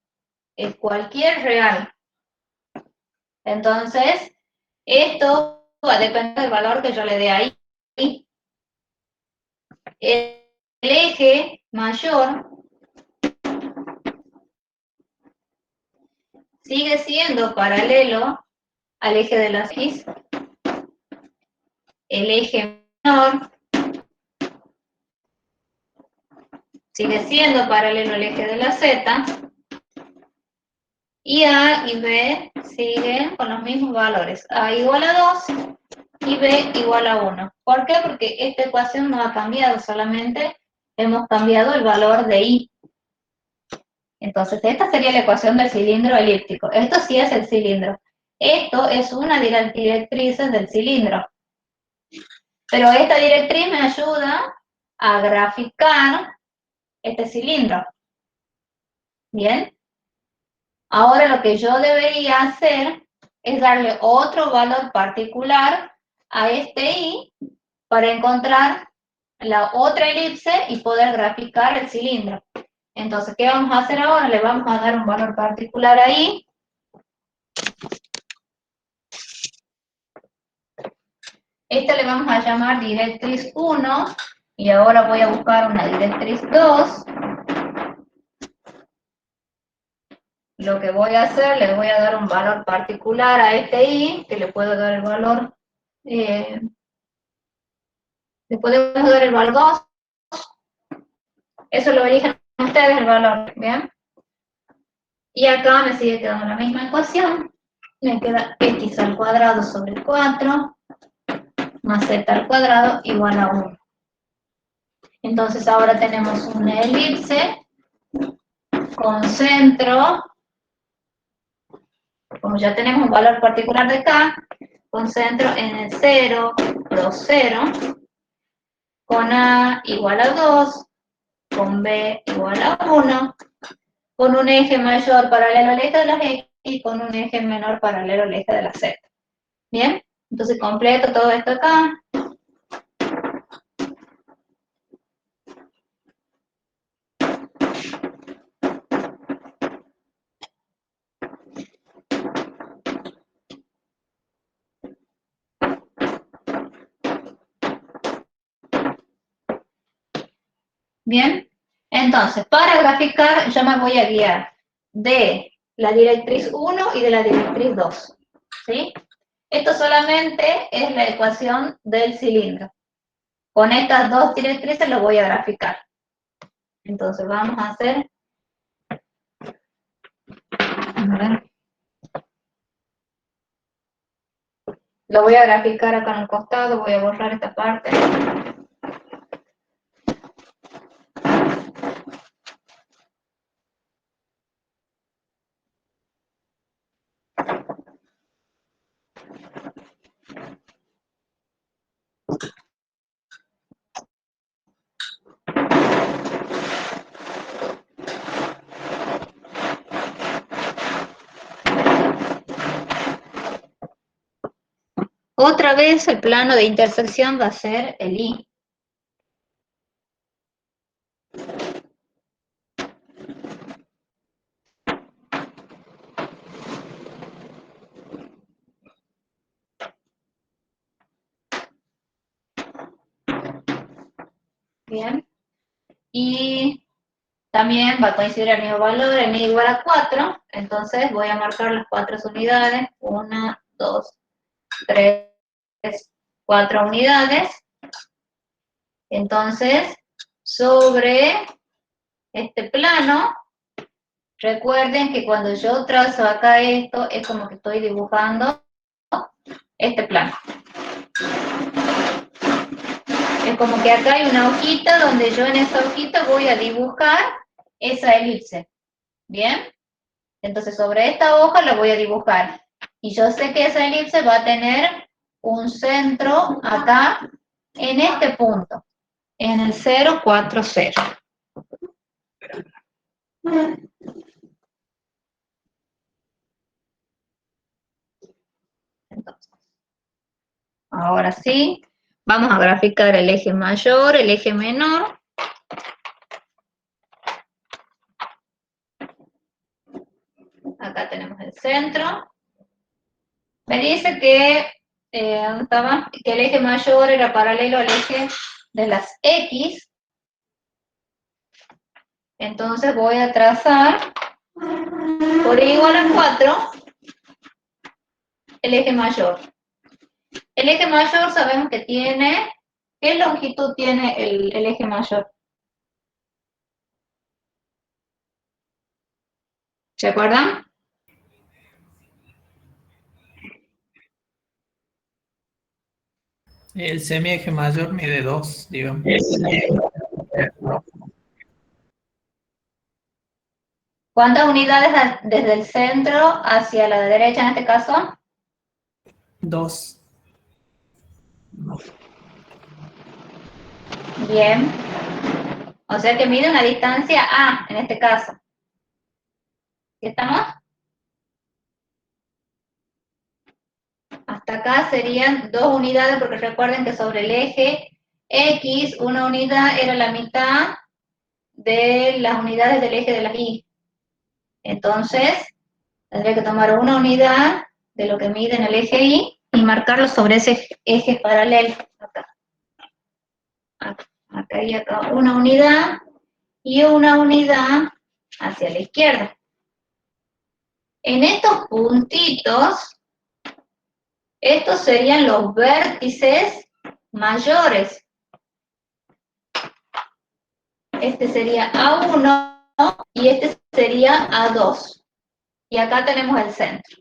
es cualquier real. Entonces, esto va a depender del valor que yo le dé ahí. El eje mayor sigue siendo paralelo al eje de la X. El eje menor sigue siendo paralelo al eje de la Z, y A y B siguen con los mismos valores. A igual a 2 y B igual a 1. ¿Por qué? Porque esta ecuación no ha cambiado, solamente hemos cambiado el valor de I. Entonces, esta sería la ecuación del cilindro elíptico. Esto sí es el cilindro. Esto es una de las directrices del cilindro. Pero esta directriz me ayuda a graficar este cilindro. ¿Bien? Ahora lo que yo debería hacer es darle otro valor particular a este I para encontrar la otra elipse y poder graficar el cilindro. Entonces, ¿qué vamos a hacer ahora? Le vamos a dar un valor particular ahí. Esta le vamos a llamar directriz 1 y ahora voy a buscar una directriz 2. Lo que voy a hacer, le voy a dar un valor particular a este I, que le puedo dar el valor, le podemos dar el valor 2. Eso lo eligen ustedes el valor, ¿bien? Y acá me sigue quedando la misma ecuación. Me queda x al cuadrado sobre 4 más z al cuadrado igual a 1. Entonces ahora tenemos una elipse con centro, como ya tenemos un valor particular de K, con centro en el 0, 2, 0, con A igual a 2, con B igual a 1, con un eje mayor paralelo al eje de las X y con un eje menor paralelo al eje de la Z. ¿Bien? Entonces completo todo esto acá. Bien, entonces, para graficar yo me voy a guiar de la directriz 1 y de la directriz 2, ¿sí? Esto solamente es la ecuación del cilindro. Con estas dos directrices lo voy a graficar. Entonces vamos a hacer... A ver. Lo voy a graficar acá en el costado, voy a borrar esta parte. Otra vez el plano de intersección va a ser el I. Bien. Y también va a coincidir el mismo valor, en I igual a 4. Entonces voy a marcar las 4 unidades. 1, 2, 3, 4 unidades. Entonces, sobre este plano, recuerden que cuando yo trazo acá esto, es como que estoy dibujando este plano. Es como que acá hay una hojita donde yo en esa hojita voy a dibujar esa elipse. ¿Bien? Entonces sobre esta hoja la voy a dibujar. Y yo sé que esa elipse va a tener un centro acá en este punto. En el 0, 4, 0. Entonces, ahora sí, vamos a graficar el eje mayor, el eje menor. Acá tenemos el centro. Me dice que, ¿dónde estaba? Que el eje mayor era paralelo al eje de las X. Entonces voy a trazar por I igual a 4 el eje mayor. El eje mayor sabemos que tiene, ¿qué longitud tiene el eje mayor? ¿Se acuerdan? El semieje mayor mide 2, digamos. ¿Cuántas unidades desde el centro hacia la derecha en este caso? 2. Bien. O sea que mide una distancia A en este caso. ¿Sí estamos? Hasta acá serían 2 unidades, porque recuerden que sobre el eje X, una unidad era la mitad de las unidades del eje de las Y. Entonces, tendré que tomar una unidad de lo que mide en el eje Y y marcarlo sobre ese eje paralelo. Acá y acá una unidad y una unidad hacia la izquierda. En estos puntitos, estos serían los vértices mayores. Este sería A1 y este sería A2. Y acá tenemos el centro.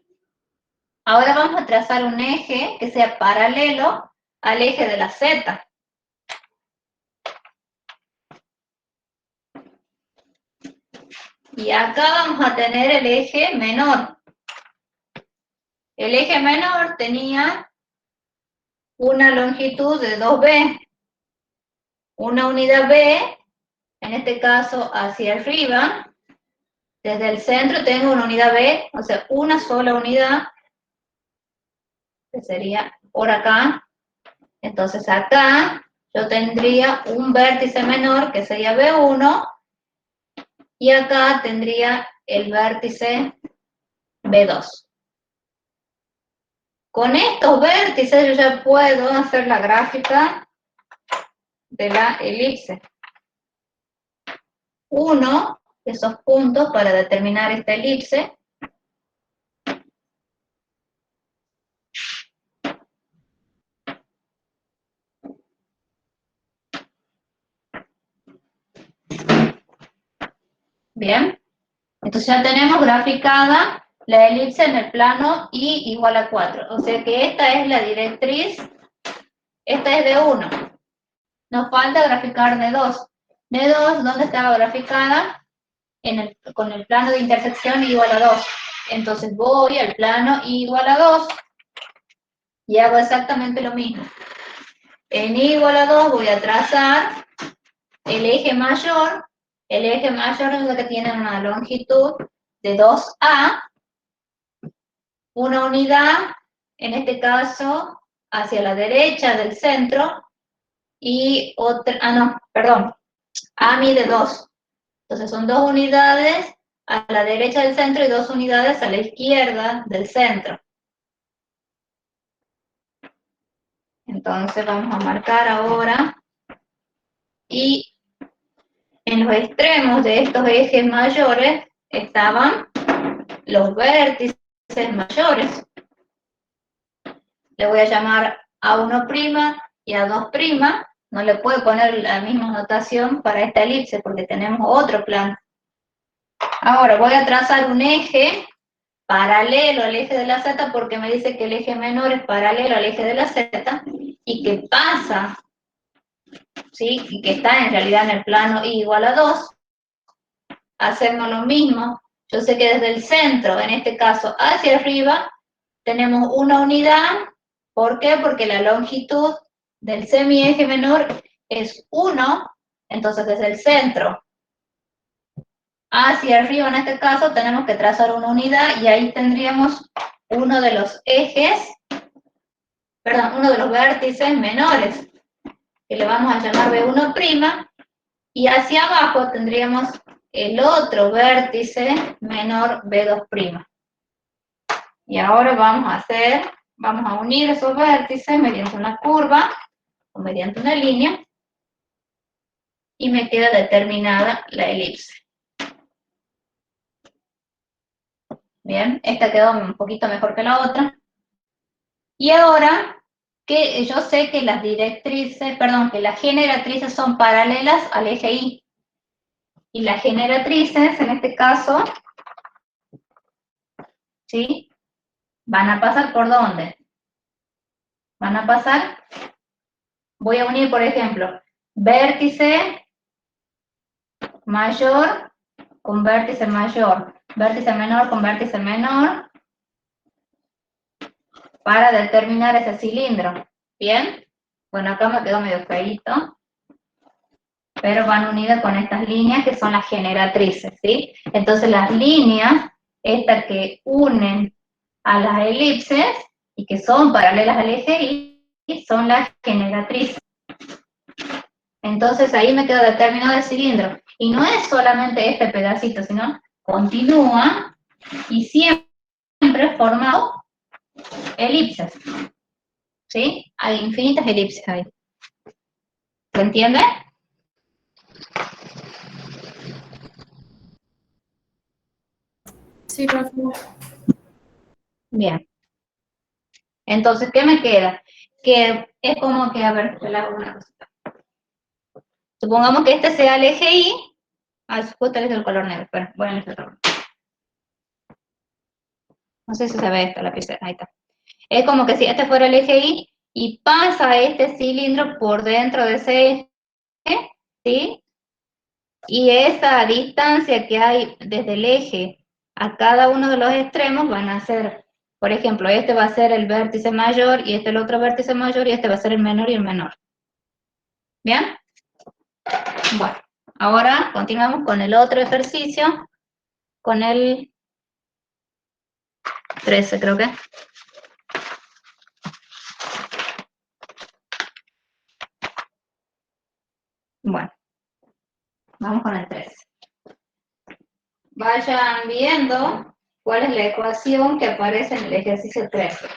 Ahora vamos a trazar un eje que sea paralelo al eje de la Z. Y acá vamos a tener el eje menor. El eje menor tenía una longitud de 2b. Una unidad b, en este caso hacia arriba. Desde el centro tengo una unidad b, o sea, una sola unidad, que sería por acá. Entonces acá yo tendría un vértice menor, que sería B1, y acá tendría el vértice B2. Con estos vértices yo ya puedo hacer la gráfica de la elipse. Uno de esos puntos para determinar esta elipse bien, entonces ya tenemos graficada la elipse en el plano y igual a 4, o sea que esta es la directriz, esta es de 1, nos falta graficar de 2. De 2, ¿dónde estaba graficada? Con el plano de intersección igual a 2. Entonces voy al plano igual a 2 y hago exactamente lo mismo. En igual a 2 voy a trazar el eje mayor. El eje mayor es el que tiene una longitud de 2A, una unidad, en este caso, hacia la derecha del centro, y otra, no, perdón, A mide 2. Entonces son 2 unidades a la derecha del centro y 2 unidades a la izquierda del centro. Entonces vamos a marcar ahora, y en los extremos de estos ejes mayores estaban los vértices mayores. Le voy a llamar A1' y A2'. No le puedo poner la misma notación para esta elipse porque tenemos otro plano. Ahora voy a trazar un eje paralelo al eje de la Z porque me dice que el eje menor es paralelo al eje de la Z y que pasa, ¿sí? Y que está en realidad en el plano Y igual a 2. Hacemos lo mismo. Yo sé que desde el centro, en este caso hacia arriba, tenemos una unidad. ¿Por qué? Porque la longitud del semieje menor es 1, entonces desde el centro hacia arriba, en este caso, tenemos que trazar una unidad y ahí tendríamos uno de los ejes, perdón, uno de los vértices menores, que le vamos a llamar B1', y hacia abajo tendríamos el otro vértice menor B2'. Y ahora vamos a unir esos vértices mediante una curva o mediante una línea y me queda determinada la elipse. Bien, esta quedó un poquito mejor que la otra. Y ahora que yo sé que las directrices, perdón, que las generatrices son paralelas al eje Y. Y las generatrices, en este caso, ¿sí? ¿Van a pasar por dónde? Van a pasar, voy a unir, por ejemplo, vértice mayor con vértice mayor, vértice menor con vértice menor, para determinar ese cilindro. ¿Bien? Bueno, acá me quedó medio feíto, pero van unidas con estas líneas que son las generatrices, ¿sí? Entonces las líneas, estas que unen a las elipses y que son paralelas al eje Y, son las generatrices. Entonces ahí me queda determinado el cilindro. Y no es solamente este pedacito, sino continúa y siempre formado elipses. ¿Sí? Hay infinitas elipses ahí. ¿Se entiende? Sí, profe. Bien. Entonces, ¿qué me queda? Que es como que, a ver, te hago una cosita. Supongamos que este sea el eje Y. Justo elegir el color negro, pero voy a elegir el color. No sé si se ve esto, la lapicera, ahí está. Es como que si este fuera el eje Y pasa este cilindro por dentro de ese eje, ¿sí? Y esa distancia que hay desde el eje a cada uno de los extremos van a ser, por ejemplo, este va a ser el vértice mayor y este el otro vértice mayor y este va a ser el menor y el menor. ¿Bien? Bueno, ahora continuamos con el otro ejercicio, con el 13 creo que. Bueno, vamos con el 13. Vayan viendo cuál es la ecuación que aparece en el ejercicio 13.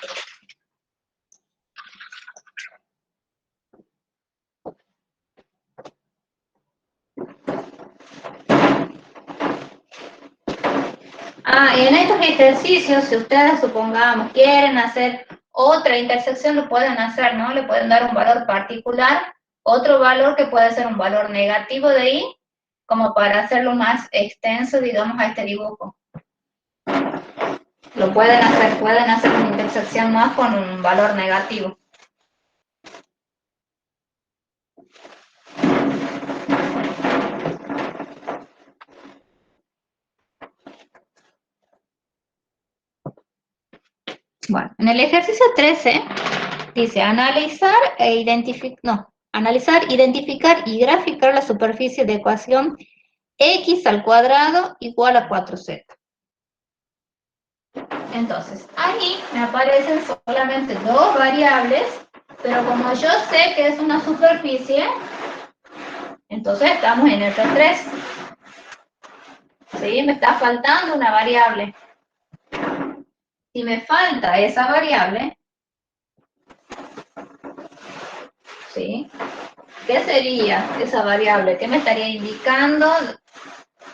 En estos ejercicios, si ustedes, supongamos, quieren hacer otra intersección, lo pueden hacer, ¿no? Le pueden dar un valor particular, otro valor que puede ser un valor negativo de Y, como para hacerlo más extenso, digamos, a este dibujo. Lo pueden hacer una intersección más con un valor negativo. Bueno, en el ejercicio 13 dice analizar, identificar y graficar la superficie de ecuación x al cuadrado igual a 4z. Entonces, ahí me aparecen solamente dos variables, pero como yo sé que es una superficie, entonces estamos en el T3. ¿Sí? Me está faltando una variable. Si me falta esa variable, ¿sí? ¿Qué sería esa variable? ¿Qué me estaría indicando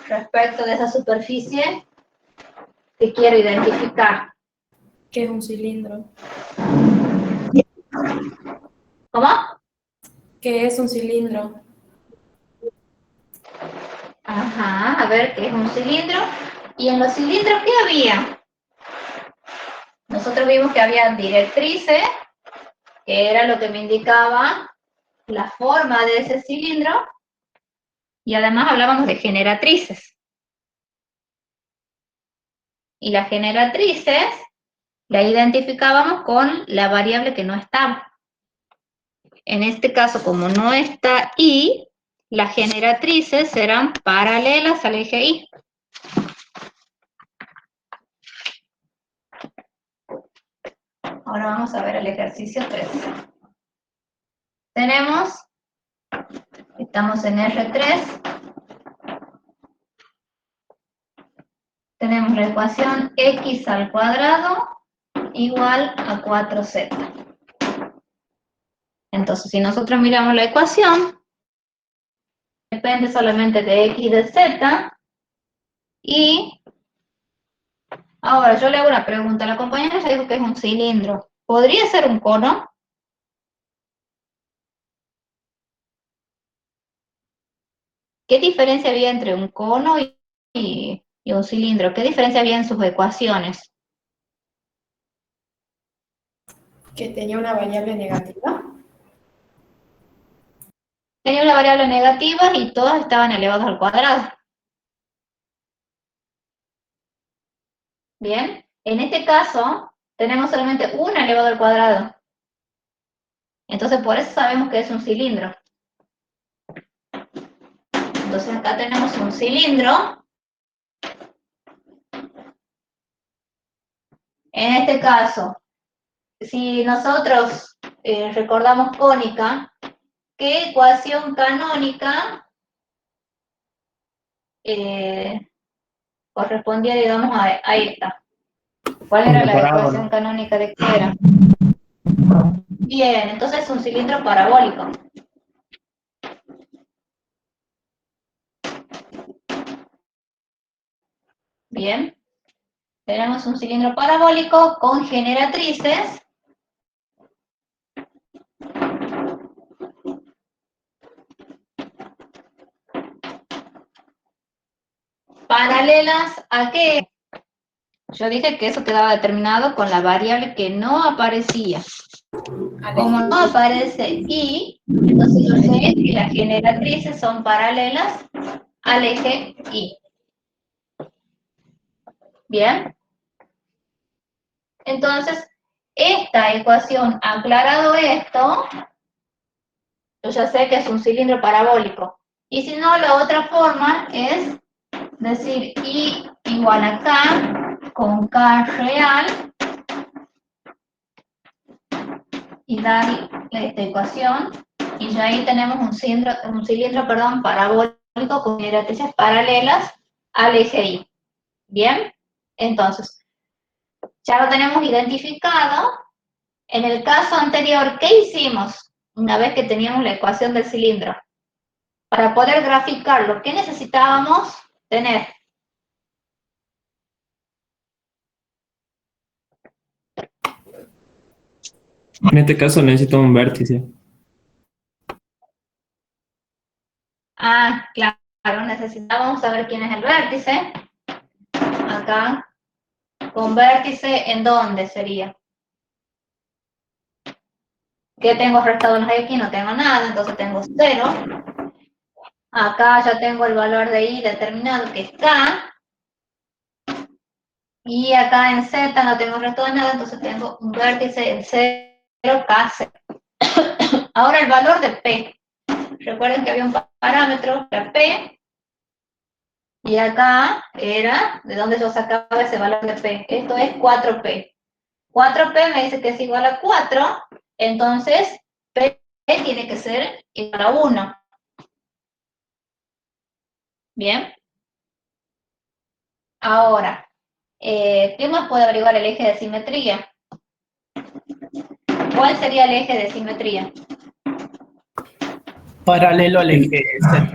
respecto de esa superficie que quiero identificar? ¿Qué es un cilindro? ¿Cómo? ¿Qué es un cilindro? Ajá, a ver, ¿qué es un cilindro? ¿Y en los cilindros qué había? Nosotros vimos que había directrices, que era lo que me indicaba la forma de ese cilindro, y además hablábamos de generatrices. Y las generatrices la identificábamos con la variable que no estaba. En este caso, como no está Y, las generatrices serán paralelas al eje Y. Ahora vamos a ver el ejercicio 3. Estamos en R3. Tenemos la ecuación x al cuadrado igual a 4z. Entonces, si nosotros miramos la ecuación, depende solamente de x y de z. Y ahora yo le hago una pregunta. La compañera ya dijo que es un cilindro. ¿Podría ser un cono? ¿Qué diferencia había entre un cono y un cilindro? ¿Qué diferencia había en sus ecuaciones? Que tenía una variable negativa. Tenía una variable negativa y todas estaban elevadas al cuadrado. Bien, en este caso tenemos solamente una elevado al cuadrado. Entonces por eso sabemos que es un cilindro. Entonces acá tenemos un cilindro. En este caso, si nosotros recordamos cónica, ¿qué ecuación canónica correspondía, digamos, a esta? ¿Cuál era la ecuación canónica de qué era? Bien, entonces es un cilindro parabólico. Bien, tenemos un cilindro parabólico con generatrices paralelas a qué. Yo dije que eso quedaba determinado con la variable que no aparecía. Como no aparece Y, entonces yo sé que las generatrices son paralelas al eje Y. Bien. Entonces, esta ecuación, aclarado esto, yo ya sé que es un cilindro parabólico. Y si no, la otra forma es decir I igual a K con K real y dar esta ecuación. Y ya ahí tenemos un cilindro parabólico con generatrices paralelas al eje Y. Bien, entonces, ya lo tenemos identificado. En el caso anterior, ¿qué hicimos una vez que teníamos la ecuación del cilindro? Para poder graficarlo, ¿qué necesitábamos tener? En este caso necesito un vértice. Ah, claro, necesitábamos saber quién es el vértice. Acá, con vértice, ¿en dónde sería? ¿Qué tengo restado en los X? No tengo nada, entonces tengo 0. Acá ya tengo el valor de Y determinado, que es K. Y acá en Z no tengo resto de nada, entonces tengo un vértice en 0, K, 0. Ahora el valor de P. Recuerden que había un parámetro, que era P, y acá era de dónde yo sacaba ese valor de P. Esto es 4P. 4P me dice que es igual a 4, entonces P tiene que ser igual a 1. Bien. Ahora, ¿qué más puede averiguar el eje de simetría? ¿Cuál sería el eje de simetría? Paralelo al eje Z.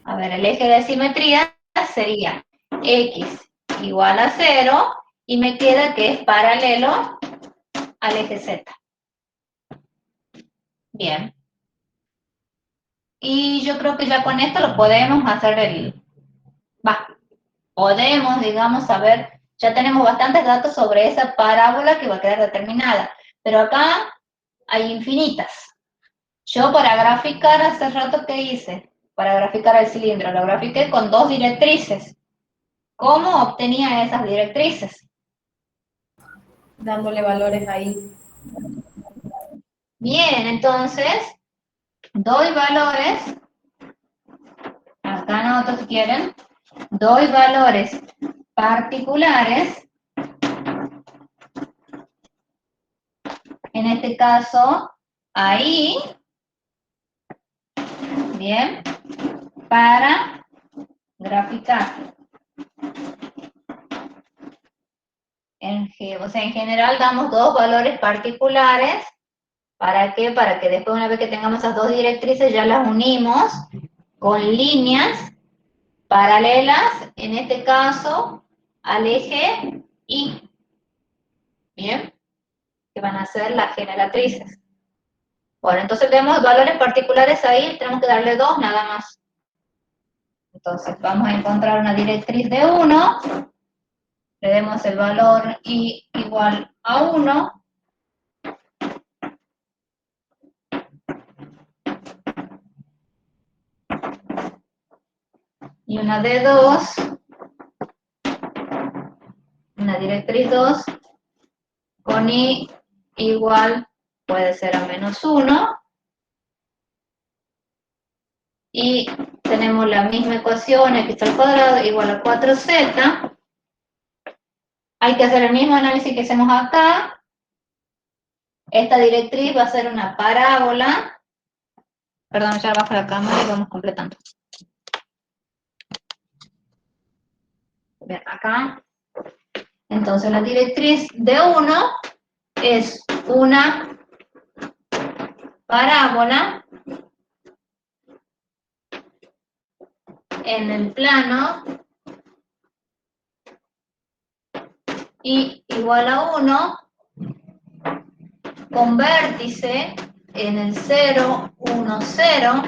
A ver, el eje de simetría sería X igual a 0 y me queda que es paralelo al eje Z. Bien. Y yo creo que ya con esto lo podemos hacer podemos, digamos, saber, ya tenemos bastantes datos sobre esa parábola que va a quedar determinada. Pero acá hay infinitas. Yo para graficar hace rato que hice, para graficar el cilindro, lo grafiqué con 2 directrices. ¿Cómo obtenía esas directrices? Dándole valores ahí. Bien, entonces, doy valores, acá anoto si quieren, doy valores particulares, en este caso, ahí, bien, para graficar. O sea, en general damos dos valores particulares. ¿Para qué? Para que después, una vez que tengamos esas dos directrices, ya las unimos con líneas paralelas, en este caso, al eje Y. Bien, que van a ser las generatrices. Bueno, entonces vemos valores particulares ahí, tenemos que darle 2 nada más. Entonces vamos a encontrar una directriz de 1 le demos el valor i igual a 1, y una D2, una directriz 2, con i igual puede ser a menos 1, y tenemos la misma ecuación, x al cuadrado igual a 4z. Hay que hacer el mismo análisis que hacemos acá. Esta directriz va a ser una parábola. Perdón, ya bajo la cámara y vamos completando. Bien, acá. Entonces la directriz de 1 es una parábola en el plano i igual a 1 con vértice en el 0, 1, 0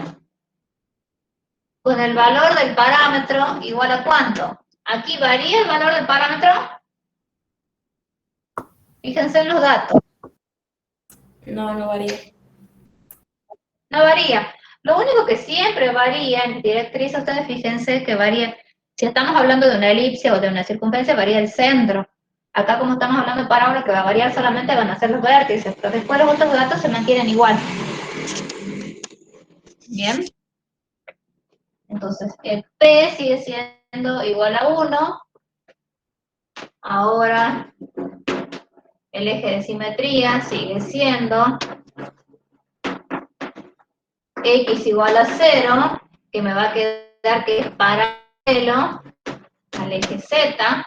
con el valor del parámetro igual a ¿cuánto? Aquí varía el valor del parámetro. Fíjense en los datos. No, no varía. No varía. Lo único que siempre varía en directriz, ustedes fíjense que varía. Si estamos hablando de una elipse o de una circunferencia, varía el centro. Acá, como estamos hablando de parábola, que va a variar solamente van a ser los vértices, pero después los otros datos se mantienen igual. Bien. Entonces, el P sigue siendo igual a 1. Ahora, el eje de simetría sigue siendo x igual a 0, que me va a quedar que es paralelo al eje Z.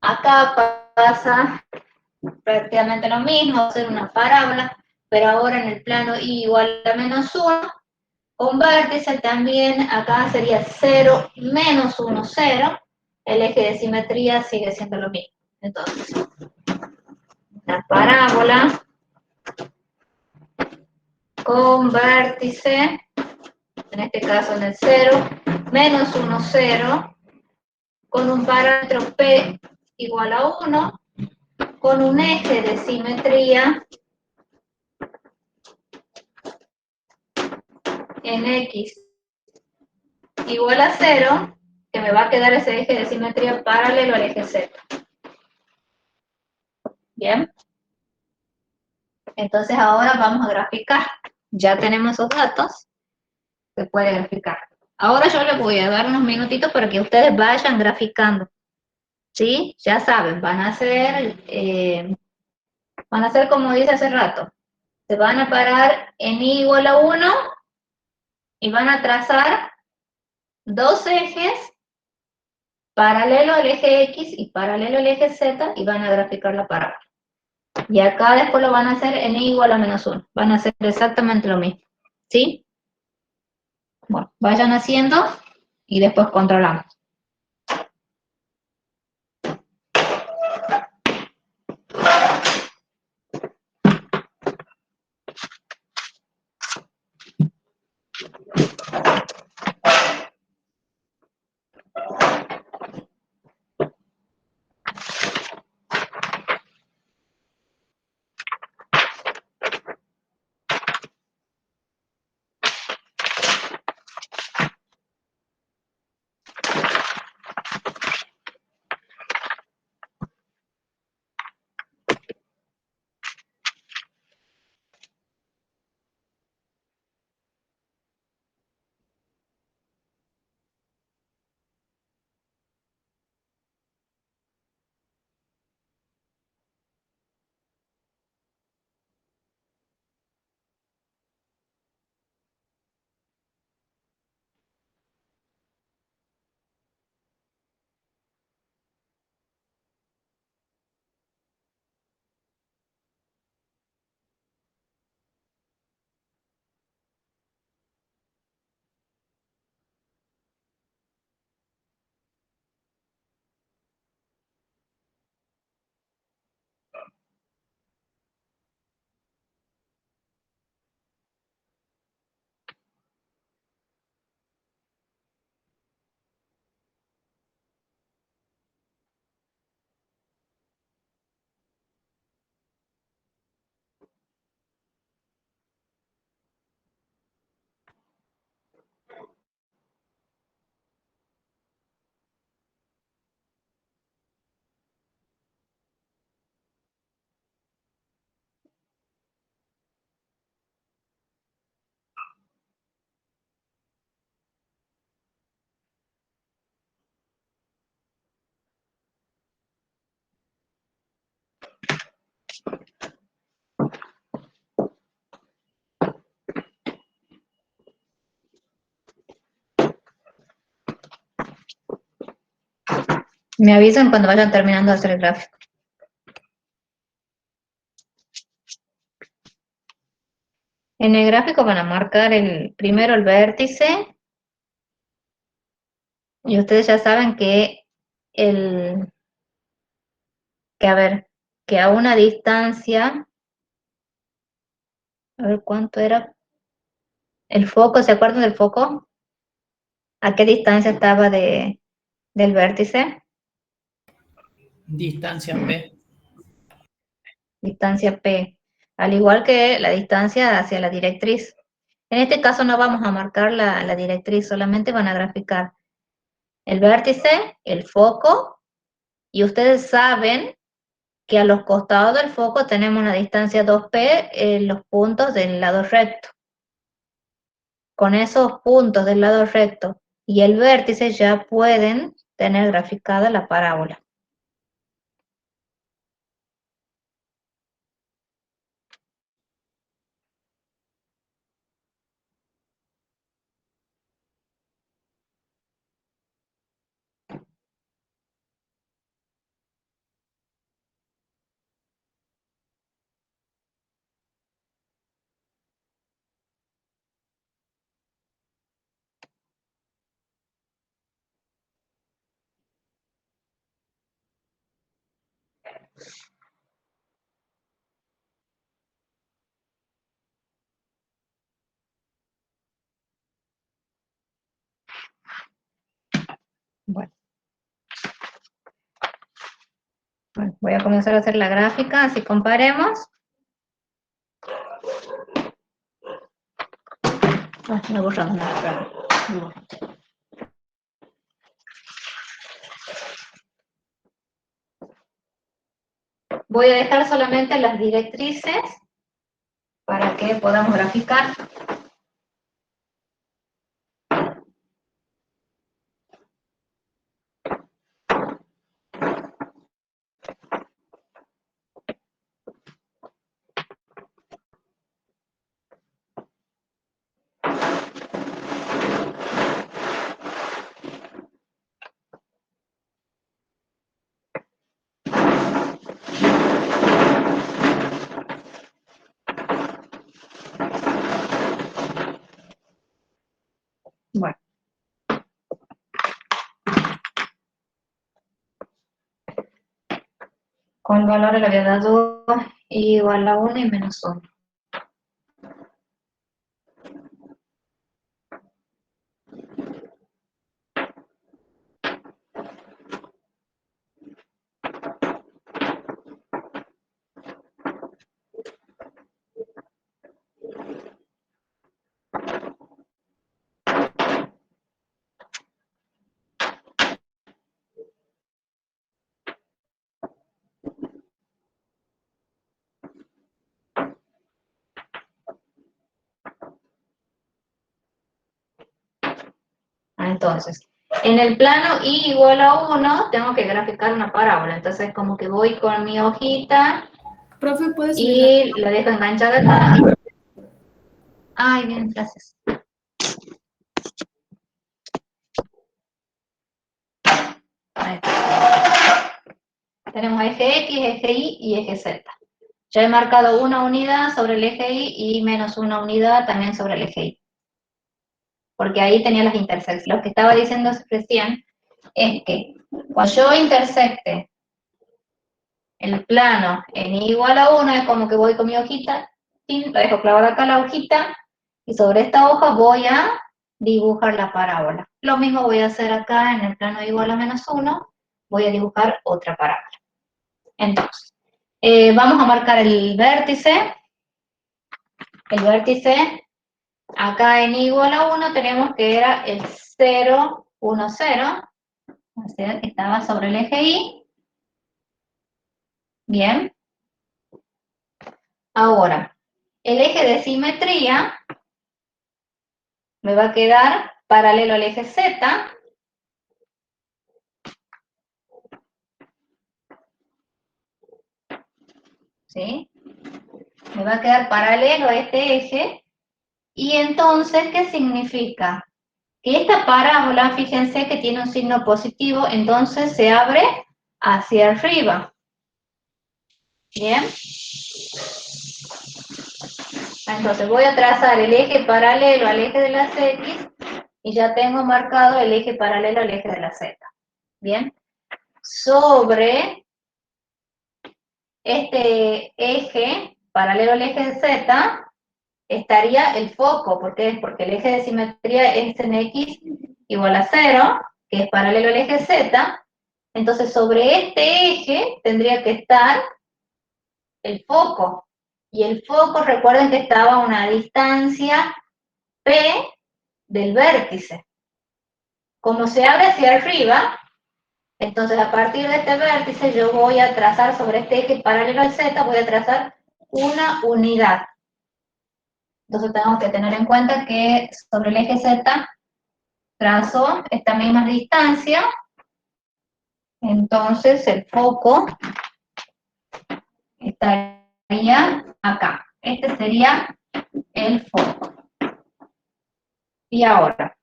Acá pasa prácticamente lo mismo, va a ser una parábola, pero ahora en el plano i igual a menos 1, con vértice también, acá sería 0, menos 1, 0, el eje de simetría sigue siendo lo mismo. Entonces, la parábola con vértice, en este caso en el 0, menos 1, 0, con un parámetro P igual a 1, con un eje de simetría en X igual a 0, que me va a quedar ese eje de simetría paralelo al eje Z. Bien. Entonces ahora vamos a graficar. Ya tenemos esos datos. Se puede graficar. Ahora yo les voy a dar unos minutitos para que ustedes vayan graficando. ¿Sí? Ya saben, van a hacer como dice hace rato. Se van a parar en i igual a 1 y van a trazar dos ejes paralelo al eje X y paralelo al eje Z y van a graficar la parábola. Y acá después lo van a hacer en i igual a menos 1. Van a hacer exactamente lo mismo. ¿Sí? Bueno, vayan haciendo y después controlamos. Me avisan cuando vayan terminando de hacer el gráfico. En el gráfico van a marcar primero el vértice. Y ustedes ya saben que que a una distancia, a ver cuánto era, el foco, ¿se acuerdan del foco? ¿A qué distancia estaba del vértice? Distancia P. Distancia P, al igual que la distancia hacia la directriz. En este caso no vamos a marcar la directriz, solamente van a graficar el vértice, el foco, y ustedes saben que a los costados del foco tenemos una distancia 2P en los puntos del lado recto. Con esos puntos del lado recto y el vértice ya pueden tener graficada la parábola. Bueno. Bueno, voy a comenzar a hacer la gráfica, así comparemos. Me borramos nada, voy a dejar solamente las directrices para que podamos graficar. Bueno. Con el valor le había dado igual a 1 y menos 1. Entonces, en el plano y igual a 1, tengo que graficar una parábola. Entonces, como que voy con mi hojita Profe, ¿puedes subir y la dejo enganchada acá. Ay, bien, gracias. Ahí está. Tenemos eje X, eje Y y eje Z. Ya he marcado una unidad sobre el eje Y y menos una unidad también sobre el eje Y. Porque ahí tenía las intersecciones. Lo que estaba diciendo recién es que cuando yo intersecte el plano en Y igual a 1, es como que voy con mi hojita, la dejo clavada acá la hojita, y sobre esta hoja voy a dibujar la parábola. Lo mismo voy a hacer acá en el plano igual a menos 1, voy a dibujar otra parábola. Entonces, vamos a marcar el vértice. El vértice, acá en igual a 1 tenemos que era el 0, 1, 0, o sea, que estaba sobre el eje Y. Bien. Ahora, el eje de simetría me va a quedar paralelo al eje Z. ¿Sí? Me va a quedar paralelo a este eje. Y entonces, ¿qué significa? que esta parábola, fíjense que tiene un signo positivo, entonces se abre hacia arriba. Bien. Entonces voy a trazar el eje paralelo al eje de las X y ya tengo marcado el eje paralelo al eje de la Z. Bien. Sobre este eje paralelo al eje de Z estaría el foco. ¿Por qué? Porque el eje de simetría es en X igual a 0, que es paralelo al eje Z. Entonces sobre este eje tendría que estar el foco. Y el foco, recuerden que estaba a una distancia P del vértice. Como se abre hacia arriba, entonces a partir de este vértice yo voy a trazar sobre este eje paralelo al Z, voy a trazar una unidad. Entonces tenemos que tener en cuenta que sobre el eje Z trazo esta misma distancia, entonces el foco estaría acá. Este sería el foco. Y ahora,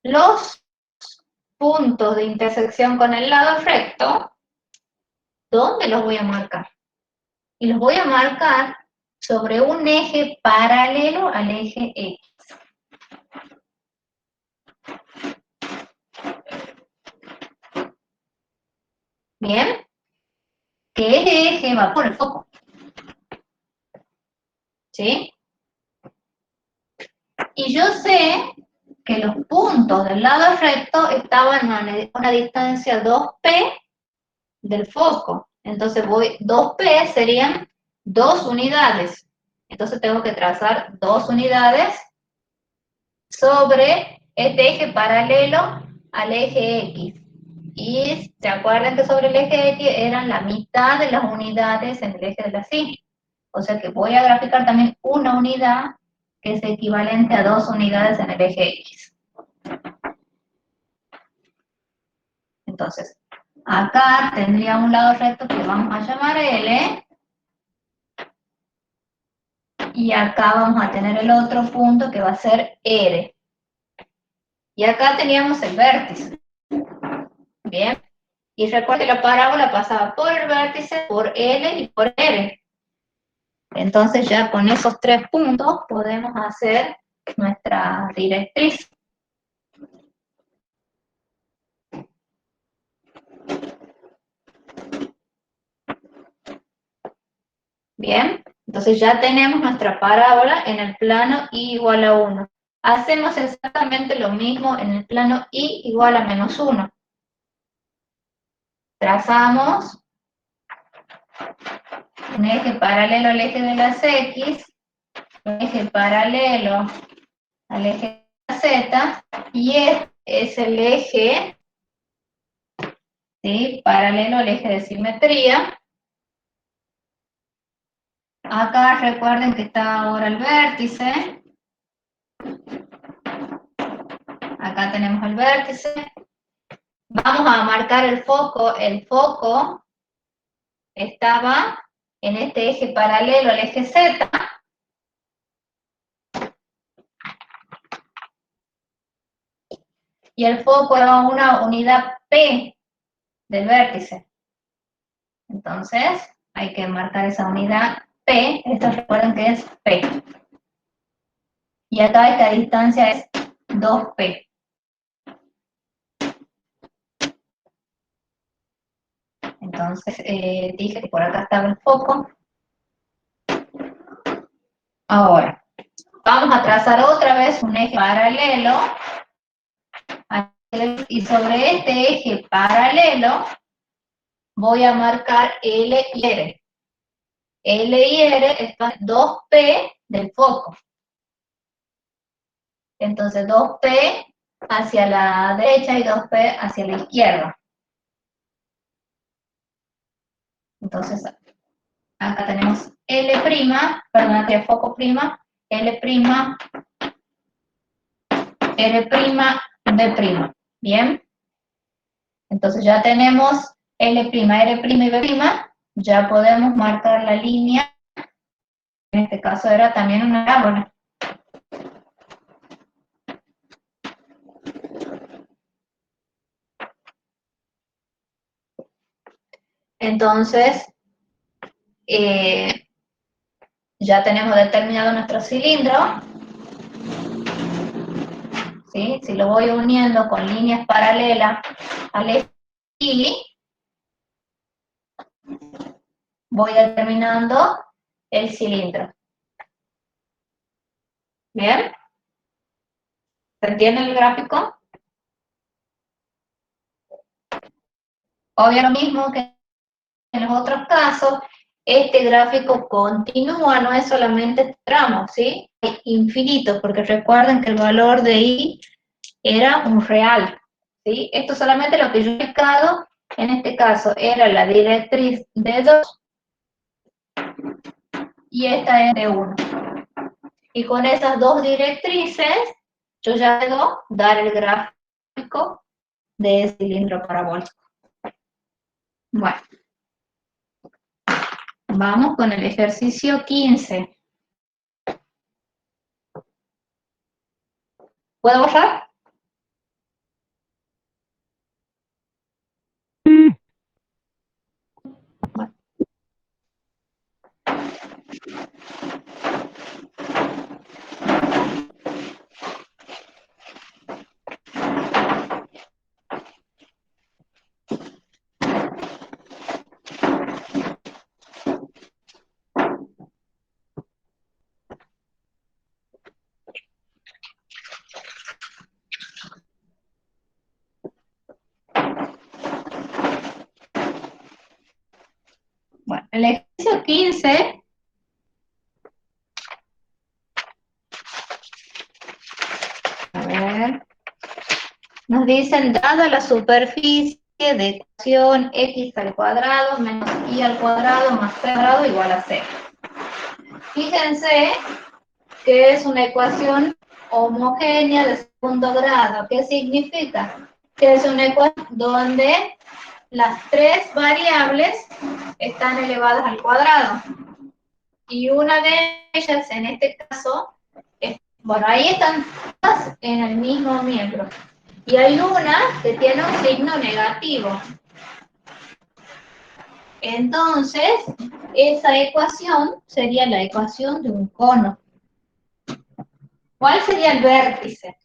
los puntos de intersección con el lado recto, ¿dónde los voy a marcar? Y los voy a marcar sobre un eje paralelo al eje X. Bien, que ese eje va por el foco. ¿Sí? Y yo sé que los puntos del lado recto estaban a una distancia 2P del foco. Entonces 2P serían 2 unidades. Entonces tengo que trazar 2 unidades sobre este eje paralelo al eje X. Y se acuerdan que sobre el eje X eran la mitad de las unidades en el eje de la Y. O sea que voy a graficar también una unidad que es equivalente a 2 unidades en el eje X. Entonces, acá tendría un lado recto que vamos a llamar L. Y acá vamos a tener el otro punto que va a ser R. Y acá teníamos el vértice. Bien. Y recuerda que la parábola pasaba por el vértice, por L y por R. Entonces ya con esos 3 puntos podemos hacer nuestra directriz. Bien, entonces ya tenemos nuestra parábola en el plano y igual a 1. Hacemos exactamente lo mismo en el plano y igual a menos 1. Trazamos un eje paralelo al eje de las X, un eje paralelo al eje de la Z, y este es el eje, ¿sí?, paralelo al eje de simetría. Acá recuerden que está ahora el vértice. Acá tenemos el vértice. Vamos a marcar el foco. El foco estaba en este eje paralelo al eje Z. Y el foco era una unidad P del vértice. Entonces, hay que marcar esa unidad P. Esto recuerden que es P. Y acá esta distancia es 2P. Entonces, dije que por acá estaba el foco. Ahora, vamos a trazar otra vez un eje paralelo. Y sobre este eje paralelo voy a marcar L y R. L y R están 2P del foco. Entonces 2P hacia la derecha y 2P hacia la izquierda. Entonces acá tenemos L', perdón, aquí el foco prima, L', R', B'. Bien. Entonces ya tenemos L', R' y B', ya podemos marcar la línea. En este caso era también una parábola. Entonces, ya tenemos determinado nuestro cilindro, ¿sí? Si lo voy uniendo con líneas paralelas al esquí, voy determinando el cilindro. ¿Bien? ¿Se entiende el gráfico? Obvio lo mismo que en los otros casos, este gráfico continúa, no es solamente este tramo, ¿sí? Es infinito, porque recuerden que el valor de I era un real, ¿sí? Esto solamente lo que yo he explicado, en este caso era la directriz de 2 y esta es de 1. Y con esas dos directrices, yo ya puedo dar el gráfico de cilindro parabólico. Bueno, vamos con el ejercicio 15. ¿Puedo borrar? Bueno. Bueno, el ejercicio 15 a ver, nos dicen, dada la superficie de ecuación x al cuadrado menos y al cuadrado más c al cuadrado igual a 0. Fíjense que es una ecuación homogénea de segundo grado. ¿Qué significa? Que es una ecuación donde las tres variables están elevadas al cuadrado. Y una de ellas, en este caso, bueno, ahí están todas en el mismo miembro. Y hay una que tiene un signo negativo. Entonces, esa ecuación sería la ecuación de un cono. ¿Cuál sería el vértice?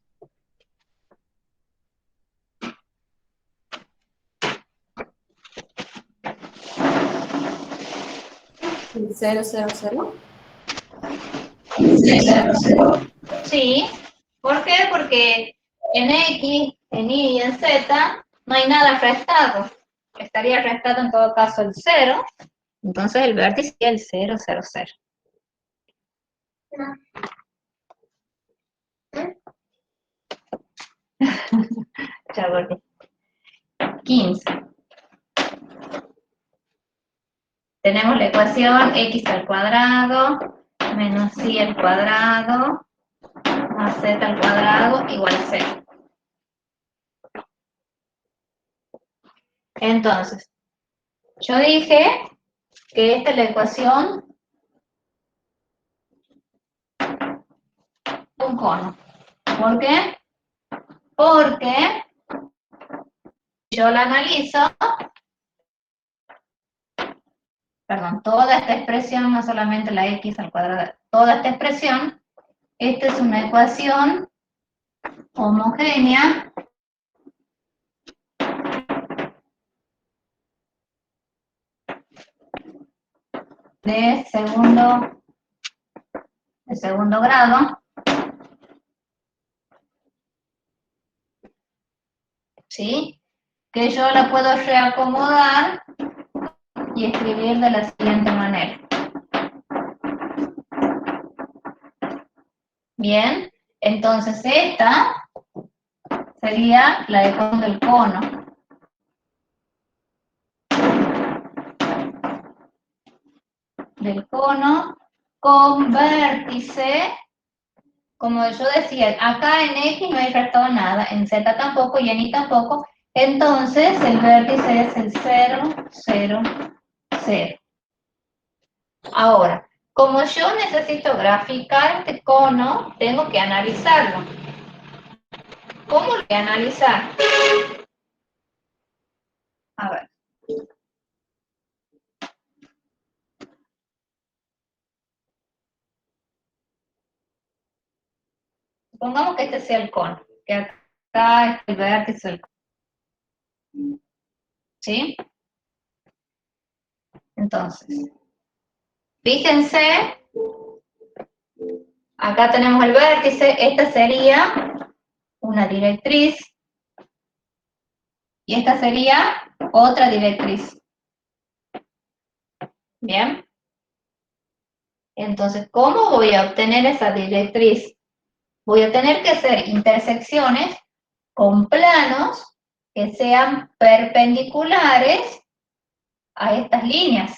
El 0, 0, 0. Sí. ¿Por qué? Porque en X, en Y y en Z no hay nada restado. Estaría restado en todo caso el 0. Entonces el vértice sería el 0, 0, 0. Ya volví. 15. Tenemos la ecuación x al cuadrado menos y al cuadrado más z al cuadrado igual a 0. Entonces, yo dije que esta es la ecuación de un cono. ¿Por qué? Porque yo la analizo, perdón, toda esta expresión, no solamente la x al cuadrado, toda esta expresión, esta es una ecuación homogénea de segundo grado, ¿sí? Que yo la puedo reacomodar y escribir de la siguiente manera. Bien, entonces esta sería la ecuación del cono. Del cono con vértice, como yo decía, acá en X no hay restado nada, en Z tampoco y en Y tampoco, entonces el vértice es el 0, 0, 0. Ahora, como yo necesito graficar este cono, tengo que analizarlo. ¿Cómo lo voy a analizar? A ver. Supongamos que este sea el cono, que acá es el vértice del cono. ¿Sí? Entonces, fíjense, acá tenemos el vértice, esta sería una directriz, y esta sería otra directriz. ¿Bien? Entonces, ¿cómo voy a obtener esa directriz? Voy a tener que hacer intersecciones con planos que sean perpendiculares a estas líneas.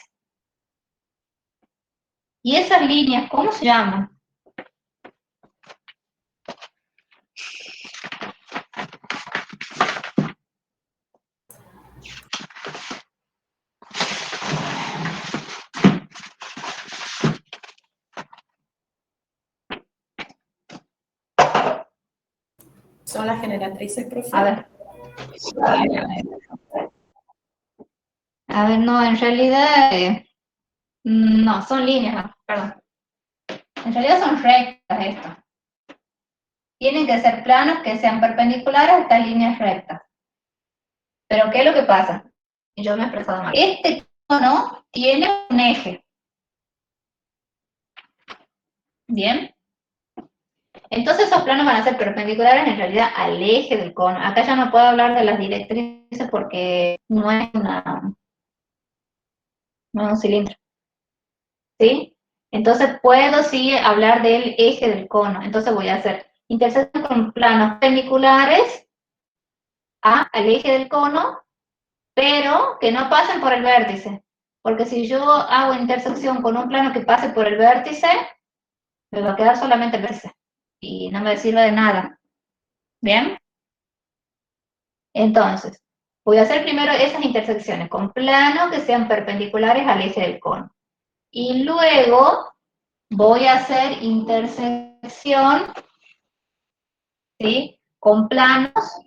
¿Y esas líneas cómo se llaman? Son las generatrices, profe. A ver. A ver, no, en realidad, no, son líneas, perdón. En realidad son rectas estas. Tienen que ser planos que sean perpendiculares a estas líneas rectas. Pero, ¿qué es lo que pasa? Yo me he expresado mal. Este cono tiene un eje. ¿Bien? Entonces esos planos van a ser perpendiculares en realidad al eje del cono. Acá ya no puedo hablar de las directrices porque no es un cilindro. ¿Sí? Entonces puedo sí hablar del eje del cono. Entonces voy a hacer intersección con planos perpendiculares al eje del cono, pero que no pasen por el vértice. Porque si yo hago intersección con un plano que pase por el vértice, me va a quedar solamente el vértice. Y no me sirve de nada. ¿Bien? Entonces, voy a hacer primero esas intersecciones con planos que sean perpendiculares al eje del cono. Y luego voy a hacer intersección, ¿sí?, con planos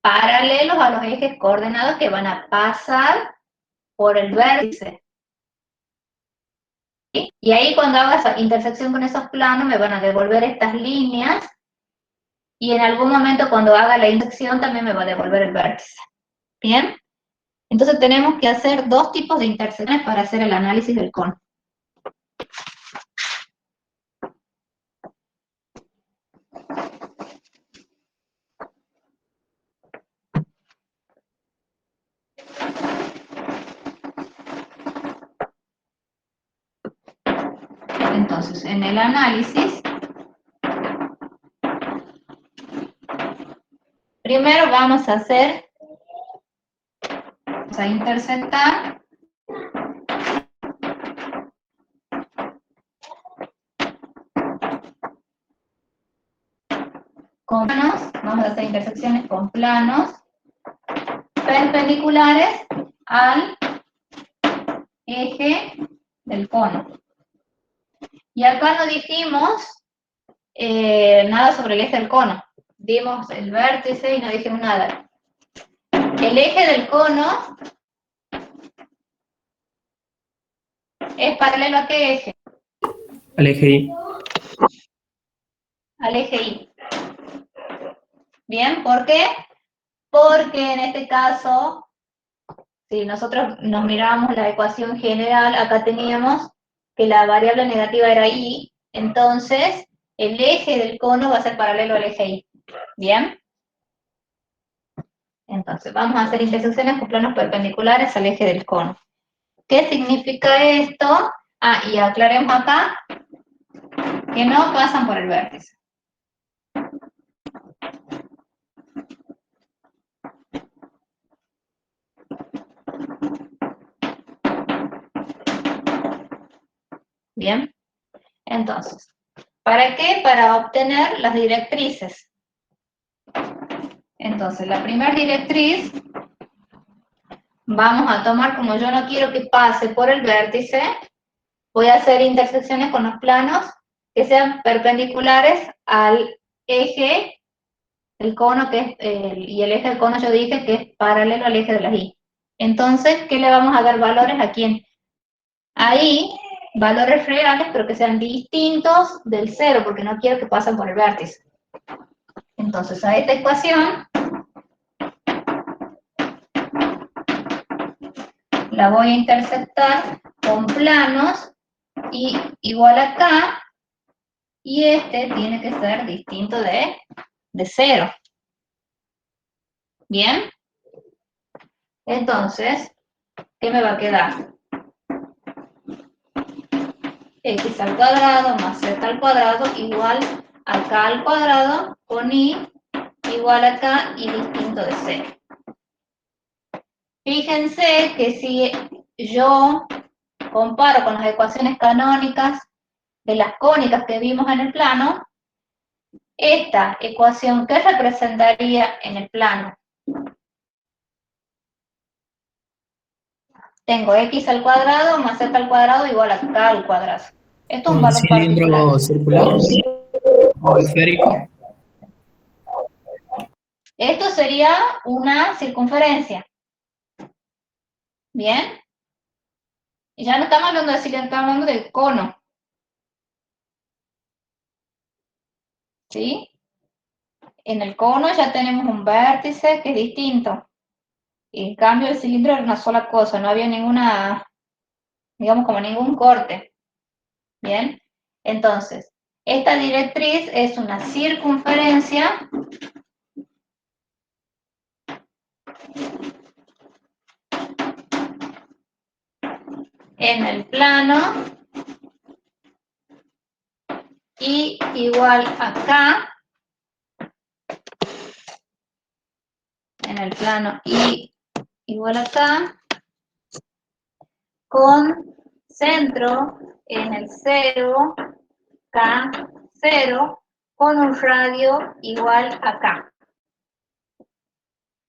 paralelos a los ejes coordenados que van a pasar por el vértice. ¿Sí? Y ahí cuando haga esa intersección con esos planos me van a devolver estas líneas y en algún momento cuando haga la intersección también me va a devolver el vértice. ¿Bien? Entonces tenemos que hacer dos tipos de intersecciones para hacer el análisis del cono. Entonces, en el análisis, primero vamos a intersectar con planos, vamos a hacer intersecciones con planos perpendiculares al eje del cono. Y acá no dijimos nada sobre el eje del cono. Dimos el vértice y no dijimos nada. El eje del cono es paralelo a qué eje? Al eje Y. Al eje Y. Bien, ¿por qué? Porque en este caso, si nosotros nos miramos la ecuación general, acá teníamos que la variable negativa era Y, entonces el eje del cono va a ser paralelo al eje Y. ¿Bien? Entonces, vamos a hacer intersecciones con planos perpendiculares al eje del cono. ¿Qué significa esto? Ah, y aclaremos acá que no pasan por el vértice. Bien, entonces, ¿para qué? Para obtener las directrices. Entonces, la primera directriz, vamos a tomar, como yo no quiero que pase por el vértice, voy a hacer intersecciones con los planos que sean perpendiculares al eje del cono, que es, y el eje del cono yo dije que es paralelo al eje de las Y. Entonces, ¿qué le vamos a dar valores a quién? Ahí, valores reales, pero que sean distintos del cero, porque no quiero que pasen por el vértice. Entonces, a esta ecuación la voy a interceptar con planos y igual acá, y este tiene que ser distinto de 0. ¿Bien? Entonces, ¿qué me va a quedar? X al cuadrado más Z al cuadrado igual acá al cuadrado con Y igual acá y distinto de 0. Fíjense que si yo comparo con las ecuaciones canónicas de las cónicas que vimos en el plano, esta ecuación, ¿qué representaría en el plano? Tengo X al cuadrado más Z al cuadrado igual a K al cuadrado. Esto es un ¿Un valor particular. cilindro circular o esférico? Esto sería una circunferencia. ¿Bien? Y ya no estamos hablando de cilindro, estamos hablando de cono. ¿Sí? En el cono ya tenemos un vértice que es distinto. Y en cambio el cilindro era una sola cosa, no había ninguna, digamos como ningún corte. ¿Bien? Entonces, esta directriz es una circunferencia en el plano y igual acá, en el plano y igual acá, con centro en el 0, K0, con un radio igual acá.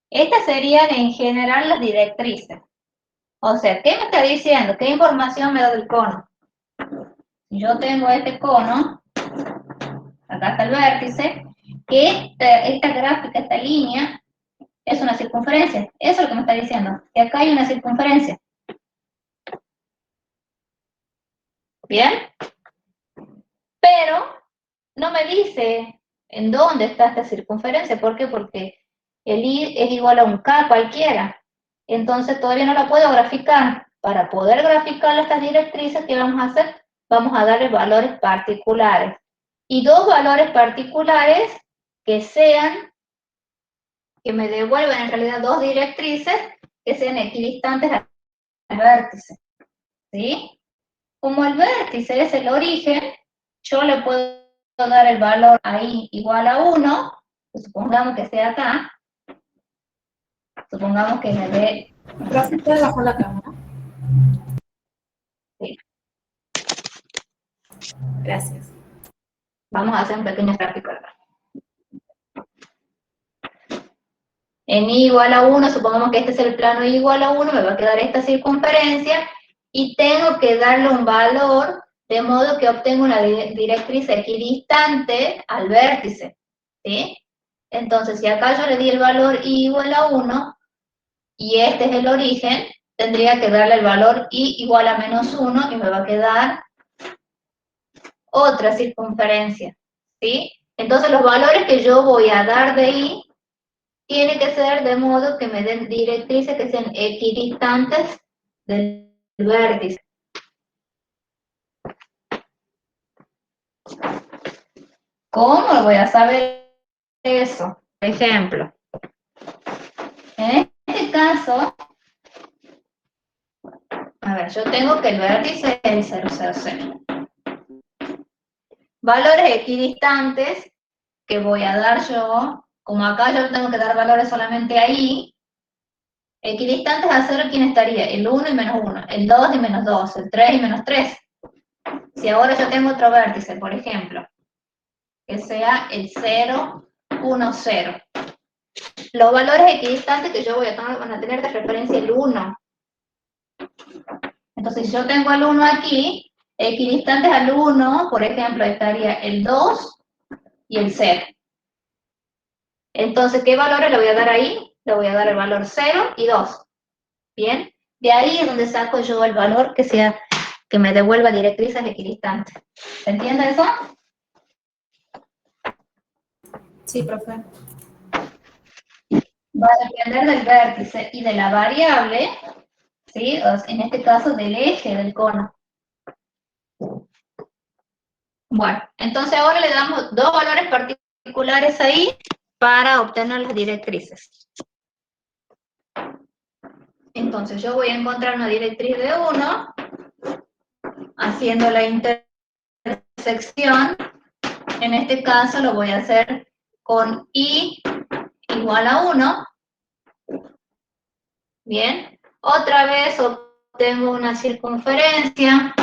Estas serían en general las directrices. O sea, ¿qué me está diciendo? ¿Qué información me da del cono? Yo tengo este cono, acá está el vértice, que esta gráfica, esta línea, es una circunferencia. Eso es lo que me está diciendo, que acá hay una circunferencia. ¿Bien? Pero no me dice en dónde está esta circunferencia. ¿Por qué? Porque el Y es igual a un K cualquiera. Entonces todavía no la puedo graficar. Para poder graficar estas directrices, ¿qué vamos a hacer? Vamos a darle valores particulares. Y dos valores particulares que me devuelvan en realidad dos directrices que sean equidistantes al vértice. ¿Sí? Como el vértice es el origen, yo le puedo dar el valor ahí igual a 1, supongamos que sea acá, supongamos que me dé... Profe, ¿puede bajar la cámara? Sí. Gracias. Vamos a hacer un pequeño gráfico acá. En y igual a 1, supongamos que este es el plano y igual a 1, me va a quedar esta circunferencia y tengo que darle un valor de modo que obtenga una directriz equidistante al vértice. ¿Sí? Entonces, si acá yo le di el valor y igual a 1 y este es el origen, tendría que darle el valor y igual a menos 1 y me va a quedar otra circunferencia. ¿Sí? Entonces, los valores que yo voy a dar de y tiene que ser de modo que me den directrices que sean equidistantes del vértice. ¿Cómo voy a saber eso? Por ejemplo, en este caso, a ver, yo tengo que el vértice es el 0, 0, 0. Valores equidistantes que voy a dar yo, como acá yo tengo que dar valores solamente ahí, equidistantes a 0, ¿quién estaría? El 1 y menos 1, el 2 y menos 2, el 3 y menos 3. Si ahora yo tengo otro vértice, por ejemplo, que sea el 0, 1, 0. Los valores equidistantes que yo voy a tomar van a tener de referencia el 1. Entonces, si yo tengo el 1 aquí, equidistantes al 1, por ejemplo, estaría el 2 y el 0. Entonces, ¿qué valores le voy a dar ahí? Le voy a dar el valor 0 y 2. ¿Bien? De ahí es donde saco yo el valor que me devuelva directrices equidistantes. ¿Se entiende eso? Sí, profe. Va a depender del vértice y de la variable, ¿sí? En este caso del eje del cono. Bueno, entonces ahora le damos dos valores particulares ahí para obtener las directrices. Entonces yo voy a encontrar una directriz de 1, haciendo la intersección. En este caso lo voy a hacer con I igual a 1. Bien. Otra vez obtengo una circunferencia.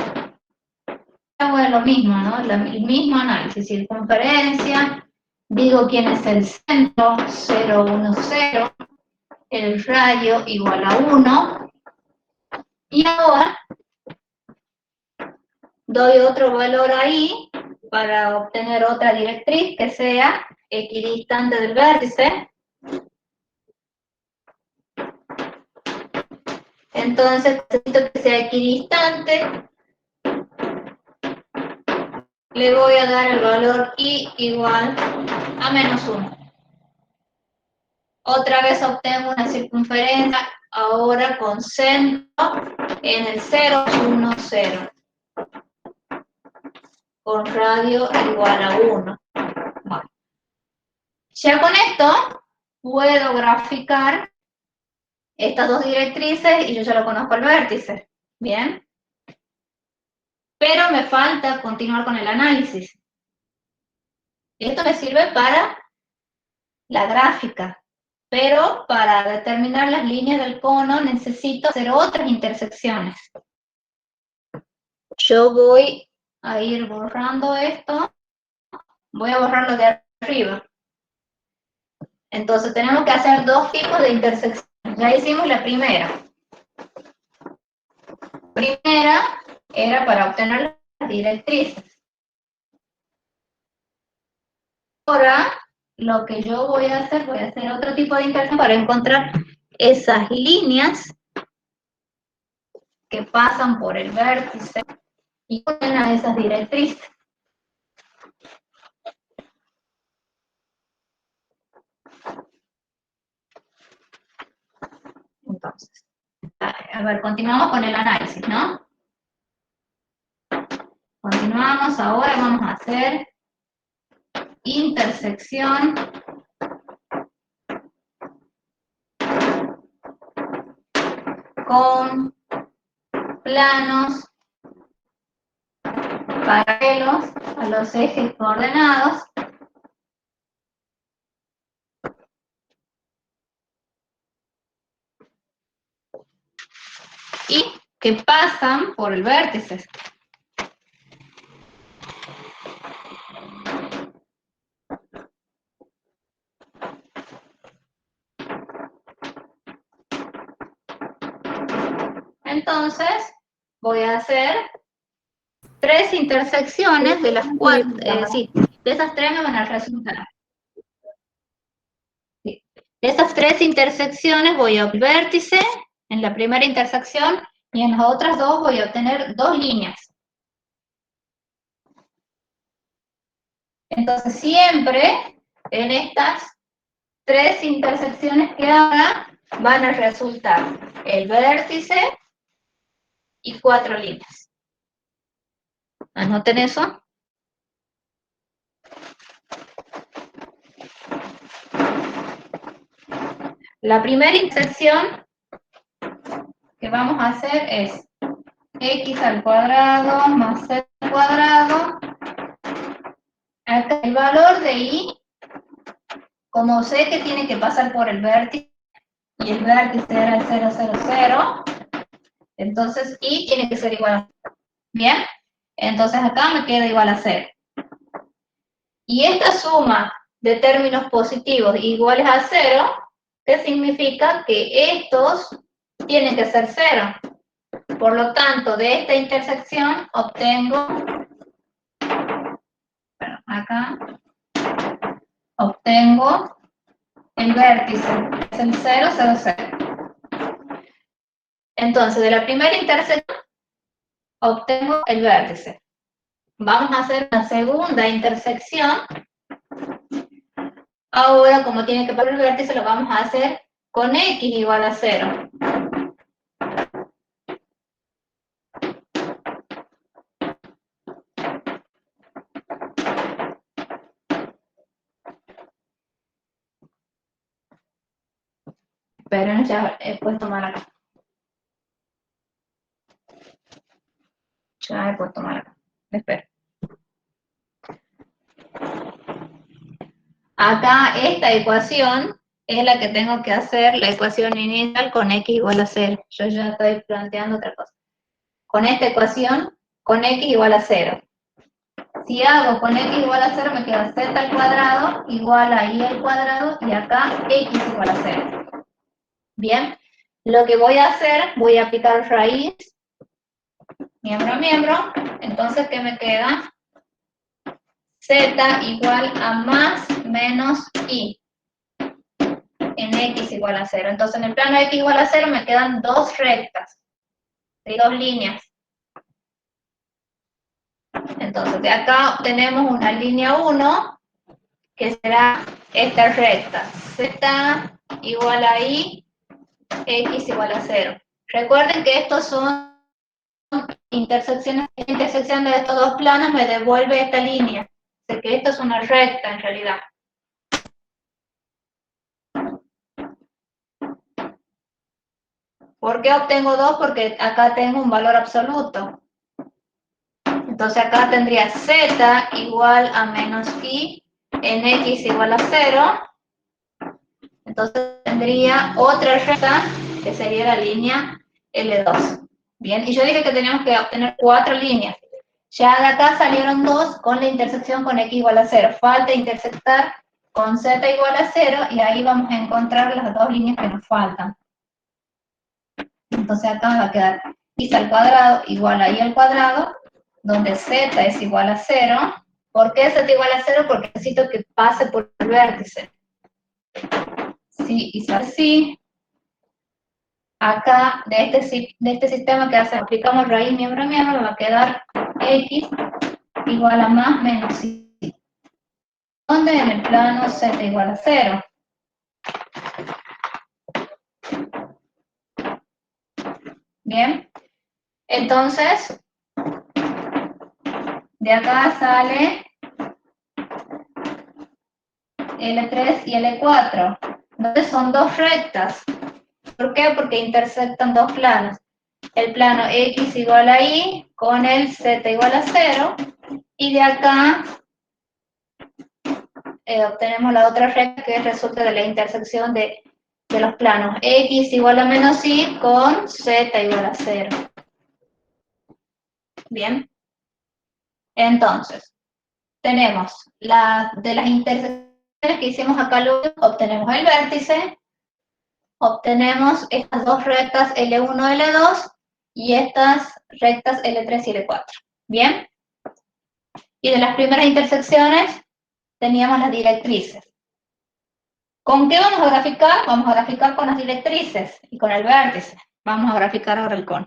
Bueno, lo mismo, ¿no? El mismo análisis. Circunferencia. Digo quién es el centro. 0, 1, 0. El radio igual a 1. Y ahora doy otro valor ahí para obtener otra directriz que sea equidistante del vértice. Entonces, necesito que sea equidistante. Le voy a dar el valor I igual a menos 1. Otra vez obtengo una circunferencia, ahora con centro en el 0, 1, 0. Con radio igual a 1. Bueno. Ya con esto puedo graficar estas dos directrices y yo ya lo conozco el vértice. Bien. Pero me falta continuar con el análisis. Esto me sirve para la gráfica, pero para determinar las líneas del cono necesito hacer otras intersecciones. Yo voy a ir borrando esto, voy a borrarlo de arriba. Entonces tenemos que hacer dos tipos de intersecciones. Ya hicimos la primera. Primera era para obtener las directrices. Ahora, lo que yo voy a hacer otro tipo de intersección para encontrar esas líneas que pasan por el vértice y unen a esas directrices. Entonces, a ver, continuamos con el análisis, ¿no? Continuamos, ahora vamos a hacer intersección con planos paralelos a los ejes coordenados y que pasan por el vértice. Entonces, voy a hacer tres intersecciones de las cuatro, sí, de esas tres me van a resultar. Sí. De esas tres intersecciones voy a obtener vértice en la primera intersección y en las otras dos voy a obtener dos líneas. Entonces, siempre en estas tres intersecciones que haga van a resultar el vértice y cuatro líneas. Anoten eso. La primera intersección que vamos a hacer es x al cuadrado más z al cuadrado. Acá el valor de y, como sé que tiene que pasar por el vértice, y el vértice era el 0, 0, 0, entonces y tiene que ser igual a 0. ¿Bien? Entonces acá me queda igual a 0. Y esta suma de términos positivos iguales a 0, ¿qué significa? Que estos tienen que ser 0. Por lo tanto, de esta intersección obtengo, bueno, acá, obtengo el vértice, es el 0, 0, 0. Entonces, de la primera intersección, obtengo el vértice. Vamos a hacer una segunda intersección Ahora, como tiene que pasar el vértice, lo vamos a hacer con x igual a 0. Pero ya he puesto mal acá. Ya he puesto mal acá. Espera. Acá esta ecuación es la que tengo que hacer, la ecuación inicial con x igual a 0. Yo ya estoy planteando otra cosa. Con esta ecuación, con x igual a 0. Si hago con x igual a 0, me queda z al cuadrado igual a y al cuadrado, y acá x igual a 0. Bien, lo que voy a hacer, voy a aplicar raíz, miembro a miembro, entonces, ¿qué me queda? Z igual a más menos y en x igual a 0. Entonces, en el plano de x igual a 0 me quedan dos rectas, dos líneas. Entonces, de acá obtenemos una línea 1, que será esta recta, z igual a y, x igual a 0. Recuerden que estos son intersecciones, la intersección de estos dos planos me devuelve esta línea. O sea que esto es una recta en realidad. ¿Por qué obtengo 2? Porque acá tengo un valor absoluto. Entonces acá tendría z igual a menos y en x igual a 0. Entonces tendría otra recta que sería la línea L2. Bien, y yo dije que teníamos que obtener 4 líneas. Ya de acá salieron 2 con la intersección con x igual a 0. Falta intersectar con z igual a 0 y ahí vamos a encontrar las 2 líneas que nos faltan. Entonces acá me va a quedar x al cuadrado igual a y al cuadrado, donde z es igual a 0. ¿Por qué z igual a 0? Porque necesito que pase por el vértice. Si hizo así, acá de este sistema que hacemos, aplicamos raíz miembro a miembro, me va a quedar x igual a más menos y. ¿Dónde? En el plano z igual a 0. Bien, entonces, de acá sale L3 y L4. Entonces son dos rectas. ¿Por qué? Porque intersectan dos planos. El plano x igual a y con el z igual a 0. Y de acá obtenemos la otra recta que resulta de la intersección de los planos x igual a menos y con z igual a 0. Bien. Entonces, tenemos de las intersecciones que hicimos acá, luego obtenemos el vértice, obtenemos estas dos rectas L1, L2 y estas rectas L3 y L4. ¿Bien? Y de las primeras intersecciones teníamos las directrices. ¿Con qué vamos a graficar? Vamos a graficar con las directrices y con el vértice. Vamos a graficar ahora el cono.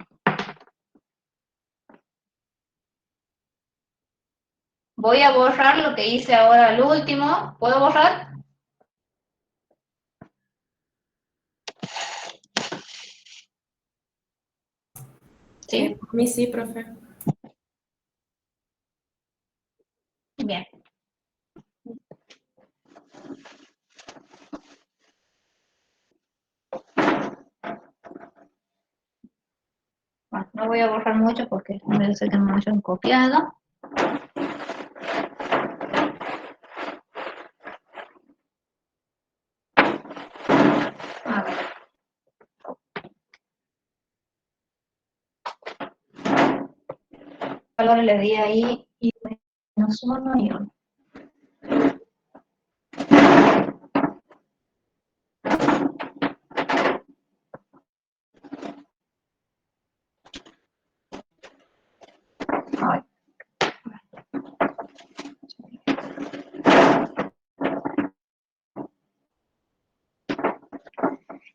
Voy a borrar lo que hice ahora al último. ¿Puedo borrar? ¿Sí? A mí sí, profe. Bien. Bueno, no voy a borrar mucho porque me sé que me hayan copiado. A ver. Ahora le di ahí y menos 1 y 1.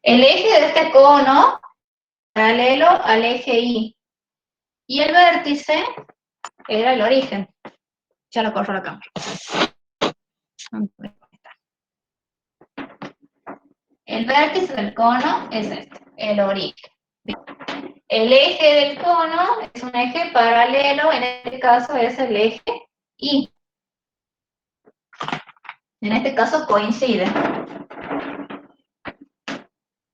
El eje de este cono, paralelo al eje Y. Y el vértice era el origen. Ya lo corro la cámara. El vértice del cono es este, el origen. El eje del cono es un eje paralelo, en este caso es el eje Y. En este caso coincide.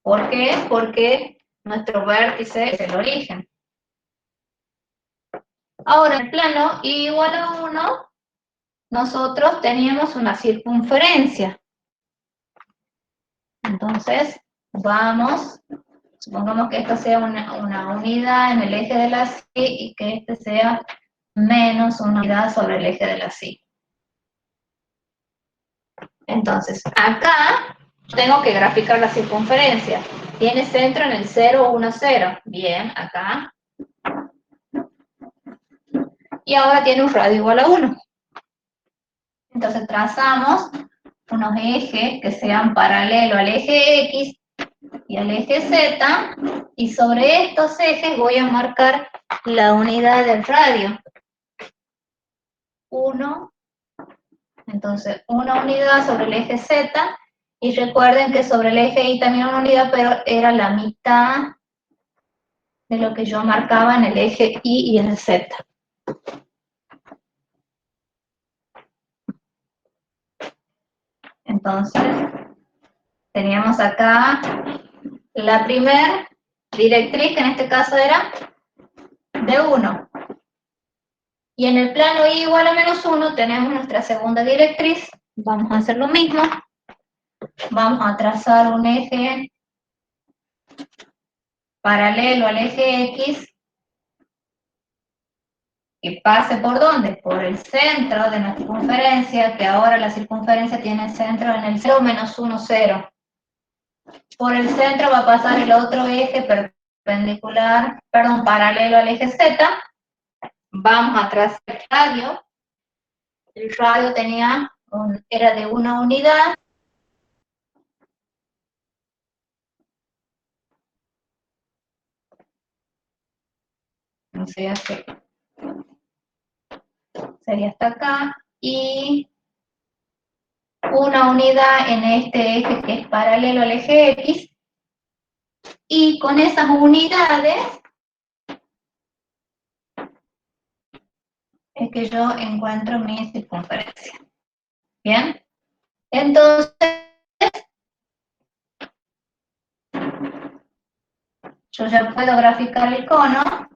¿Por qué? Porque nuestro vértice es el origen. Ahora, en el plano y igual a 1, nosotros teníamos una circunferencia. Entonces, vamos, supongamos que esta sea una unidad en el eje de la sí y que este sea menos una unidad sobre el eje de la sí. Entonces, acá tengo que graficar la circunferencia. Tiene centro en el 0, 1, 0. Bien, acá. Y ahora tiene un radio igual a 1. Entonces trazamos unos ejes que sean paralelos al eje X y al eje Z, y sobre estos ejes voy a marcar la unidad del radio. 1, entonces una unidad sobre el eje Z, y recuerden que sobre el eje Y también una unidad, pero era la mitad de lo que yo marcaba en el eje Y y en el Z. Entonces, teníamos acá la primera directriz, que en este caso era de 1. Y en el plano Y igual a menos 1 tenemos nuestra segunda directriz. Vamos a hacer lo mismo. Vamos a trazar un eje paralelo al eje X que pase ¿por dónde? Por el centro de la circunferencia, que ahora la circunferencia tiene centro en el 0, menos 1, 0. Por el centro va a pasar el otro eje paralelo al eje Z. Vamos a trazar el radio. El radio era de una unidad. O sea que sería hasta acá. Y una unidad en este eje que es paralelo al eje X. Y con esas unidades es que yo encuentro mi circunferencia. ¿Bien? Entonces, yo ya puedo graficar el cono.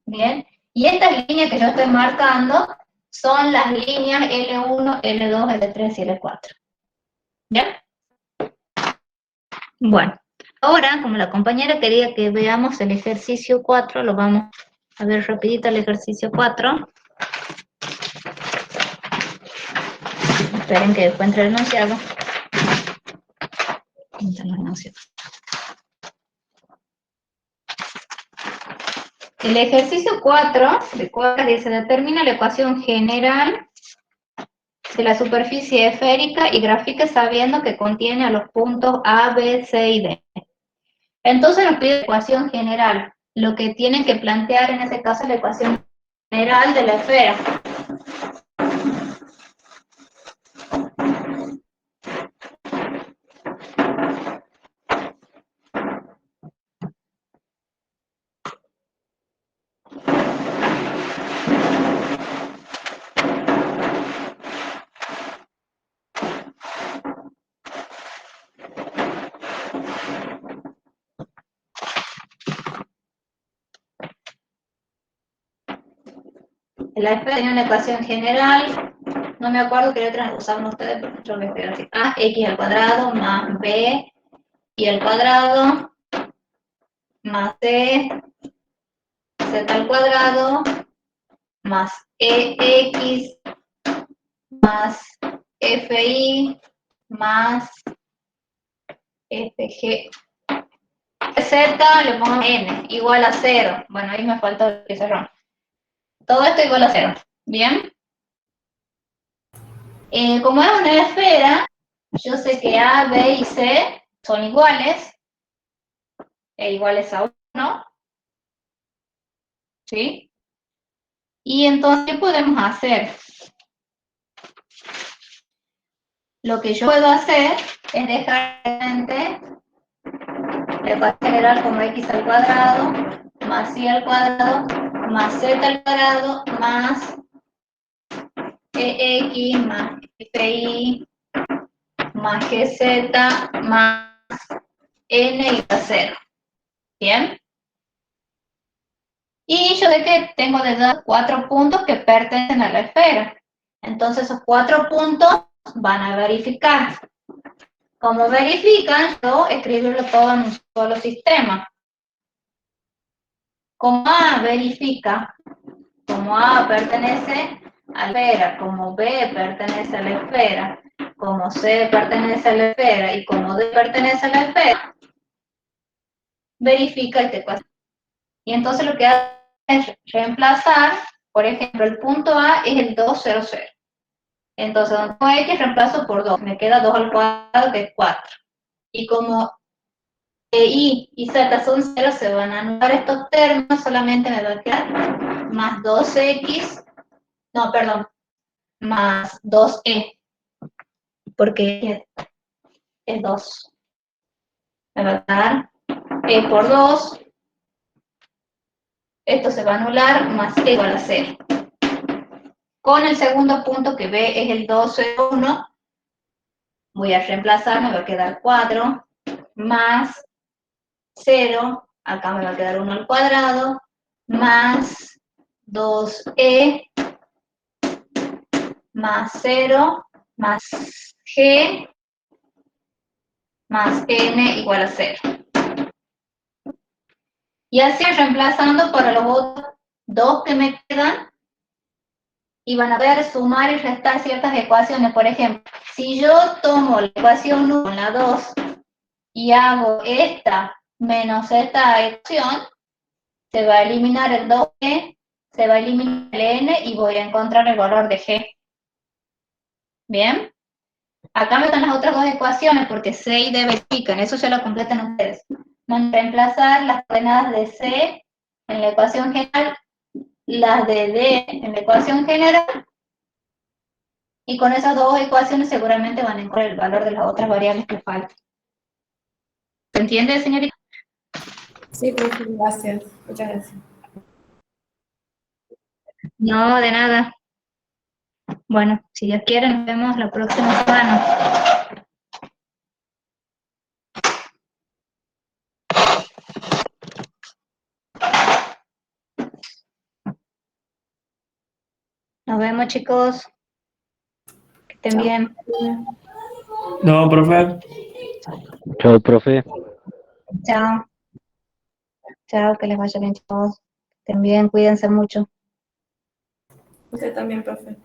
Bien. Y estas líneas que yo estoy marcando son las líneas L1, L2, L3 y L4. ¿Ya? Bueno, ahora, como la compañera quería que veamos el ejercicio 4, lo vamos a ver rapidito el ejercicio 4. Esperen que encuentre el enunciado. El ejercicio 4 de cuadras dice: determina la ecuación general de la superficie esférica y grafique sabiendo que contiene a los puntos A, B, C y D. Entonces nos pide la ecuación general. Lo que tienen que plantear en ese caso es la ecuación general de la esfera. La esfera tiene una ecuación general, no me acuerdo qué letras usaban ustedes, pero yo voy a escribir así: a x al cuadrado más b y al cuadrado más c z al cuadrado más ex más fi más fg. Z le pongo n igual a 0. Bueno, ahí me falta el pizarrón. Todo esto igual a 0. ¿Bien? Como es una esfera, yo sé que A, B y C son iguales, e iguales a 1. ¿Sí? Y entonces, ¿qué podemos hacer? lo que yo puedo hacer es dejar el espacio general como x al cuadrado, más y al cuadrado, más z al cuadrado, más ex, más fi, más gz, más n igual a 0. ¿Bien? Y yo sé que tengo de dar 4 puntos que pertenecen a la esfera. Entonces esos 4 puntos van a verificar. Como verifican, yo escribirlo todo en un solo sistema. Como A verifica, como A pertenece a la esfera, como B pertenece a la esfera, como C pertenece a la esfera y como D pertenece a la esfera, verifica esta ecuación. Y entonces lo que hace es reemplazar, por ejemplo, el punto A es el 2, 0, 0. Entonces, donde tengo X reemplazo por 2, me queda 2 al cuadrado, que es 4. Y como Y y Z son 0, se van a anular estos términos, solamente me va a quedar más 2X, no, perdón, más 2E, porque es 2. Me va a dar E por 2, esto se va a anular, más E igual a 0. Con el segundo punto que B es el 2, 0, 1, voy a reemplazar, me va a quedar 4, más 0, acá me va a quedar 1 al cuadrado, más 2E, más 0, más G, más N igual a 0. Y así reemplazando para los otros 2 que me quedan, y van a ver sumar y restar ciertas ecuaciones. Por ejemplo, si yo tomo la ecuación 1 con la 2 y hago esta menos esta ecuación, se va a eliminar el 2G, se va a eliminar el N y voy a encontrar el valor de G. ¿Bien? Acá me dan las otras dos ecuaciones porque C y D verifican, eso ya lo completan ustedes. Van a reemplazar las coordenadas de C en la ecuación general, las de D en la ecuación general, y con esas dos ecuaciones seguramente van a encontrar el valor de las otras variables que faltan. ¿Se entiende, señorita? Sí, profe, gracias. Muchas gracias. No, de nada. Bueno, si Dios quiere, nos vemos la próxima semana. Nos vemos, chicos. Que estén bien. No, profe. Chao, profe. Chao. Chao, que les vaya bien, chicos. Que estén bien, cuídense mucho. Usted también, profe.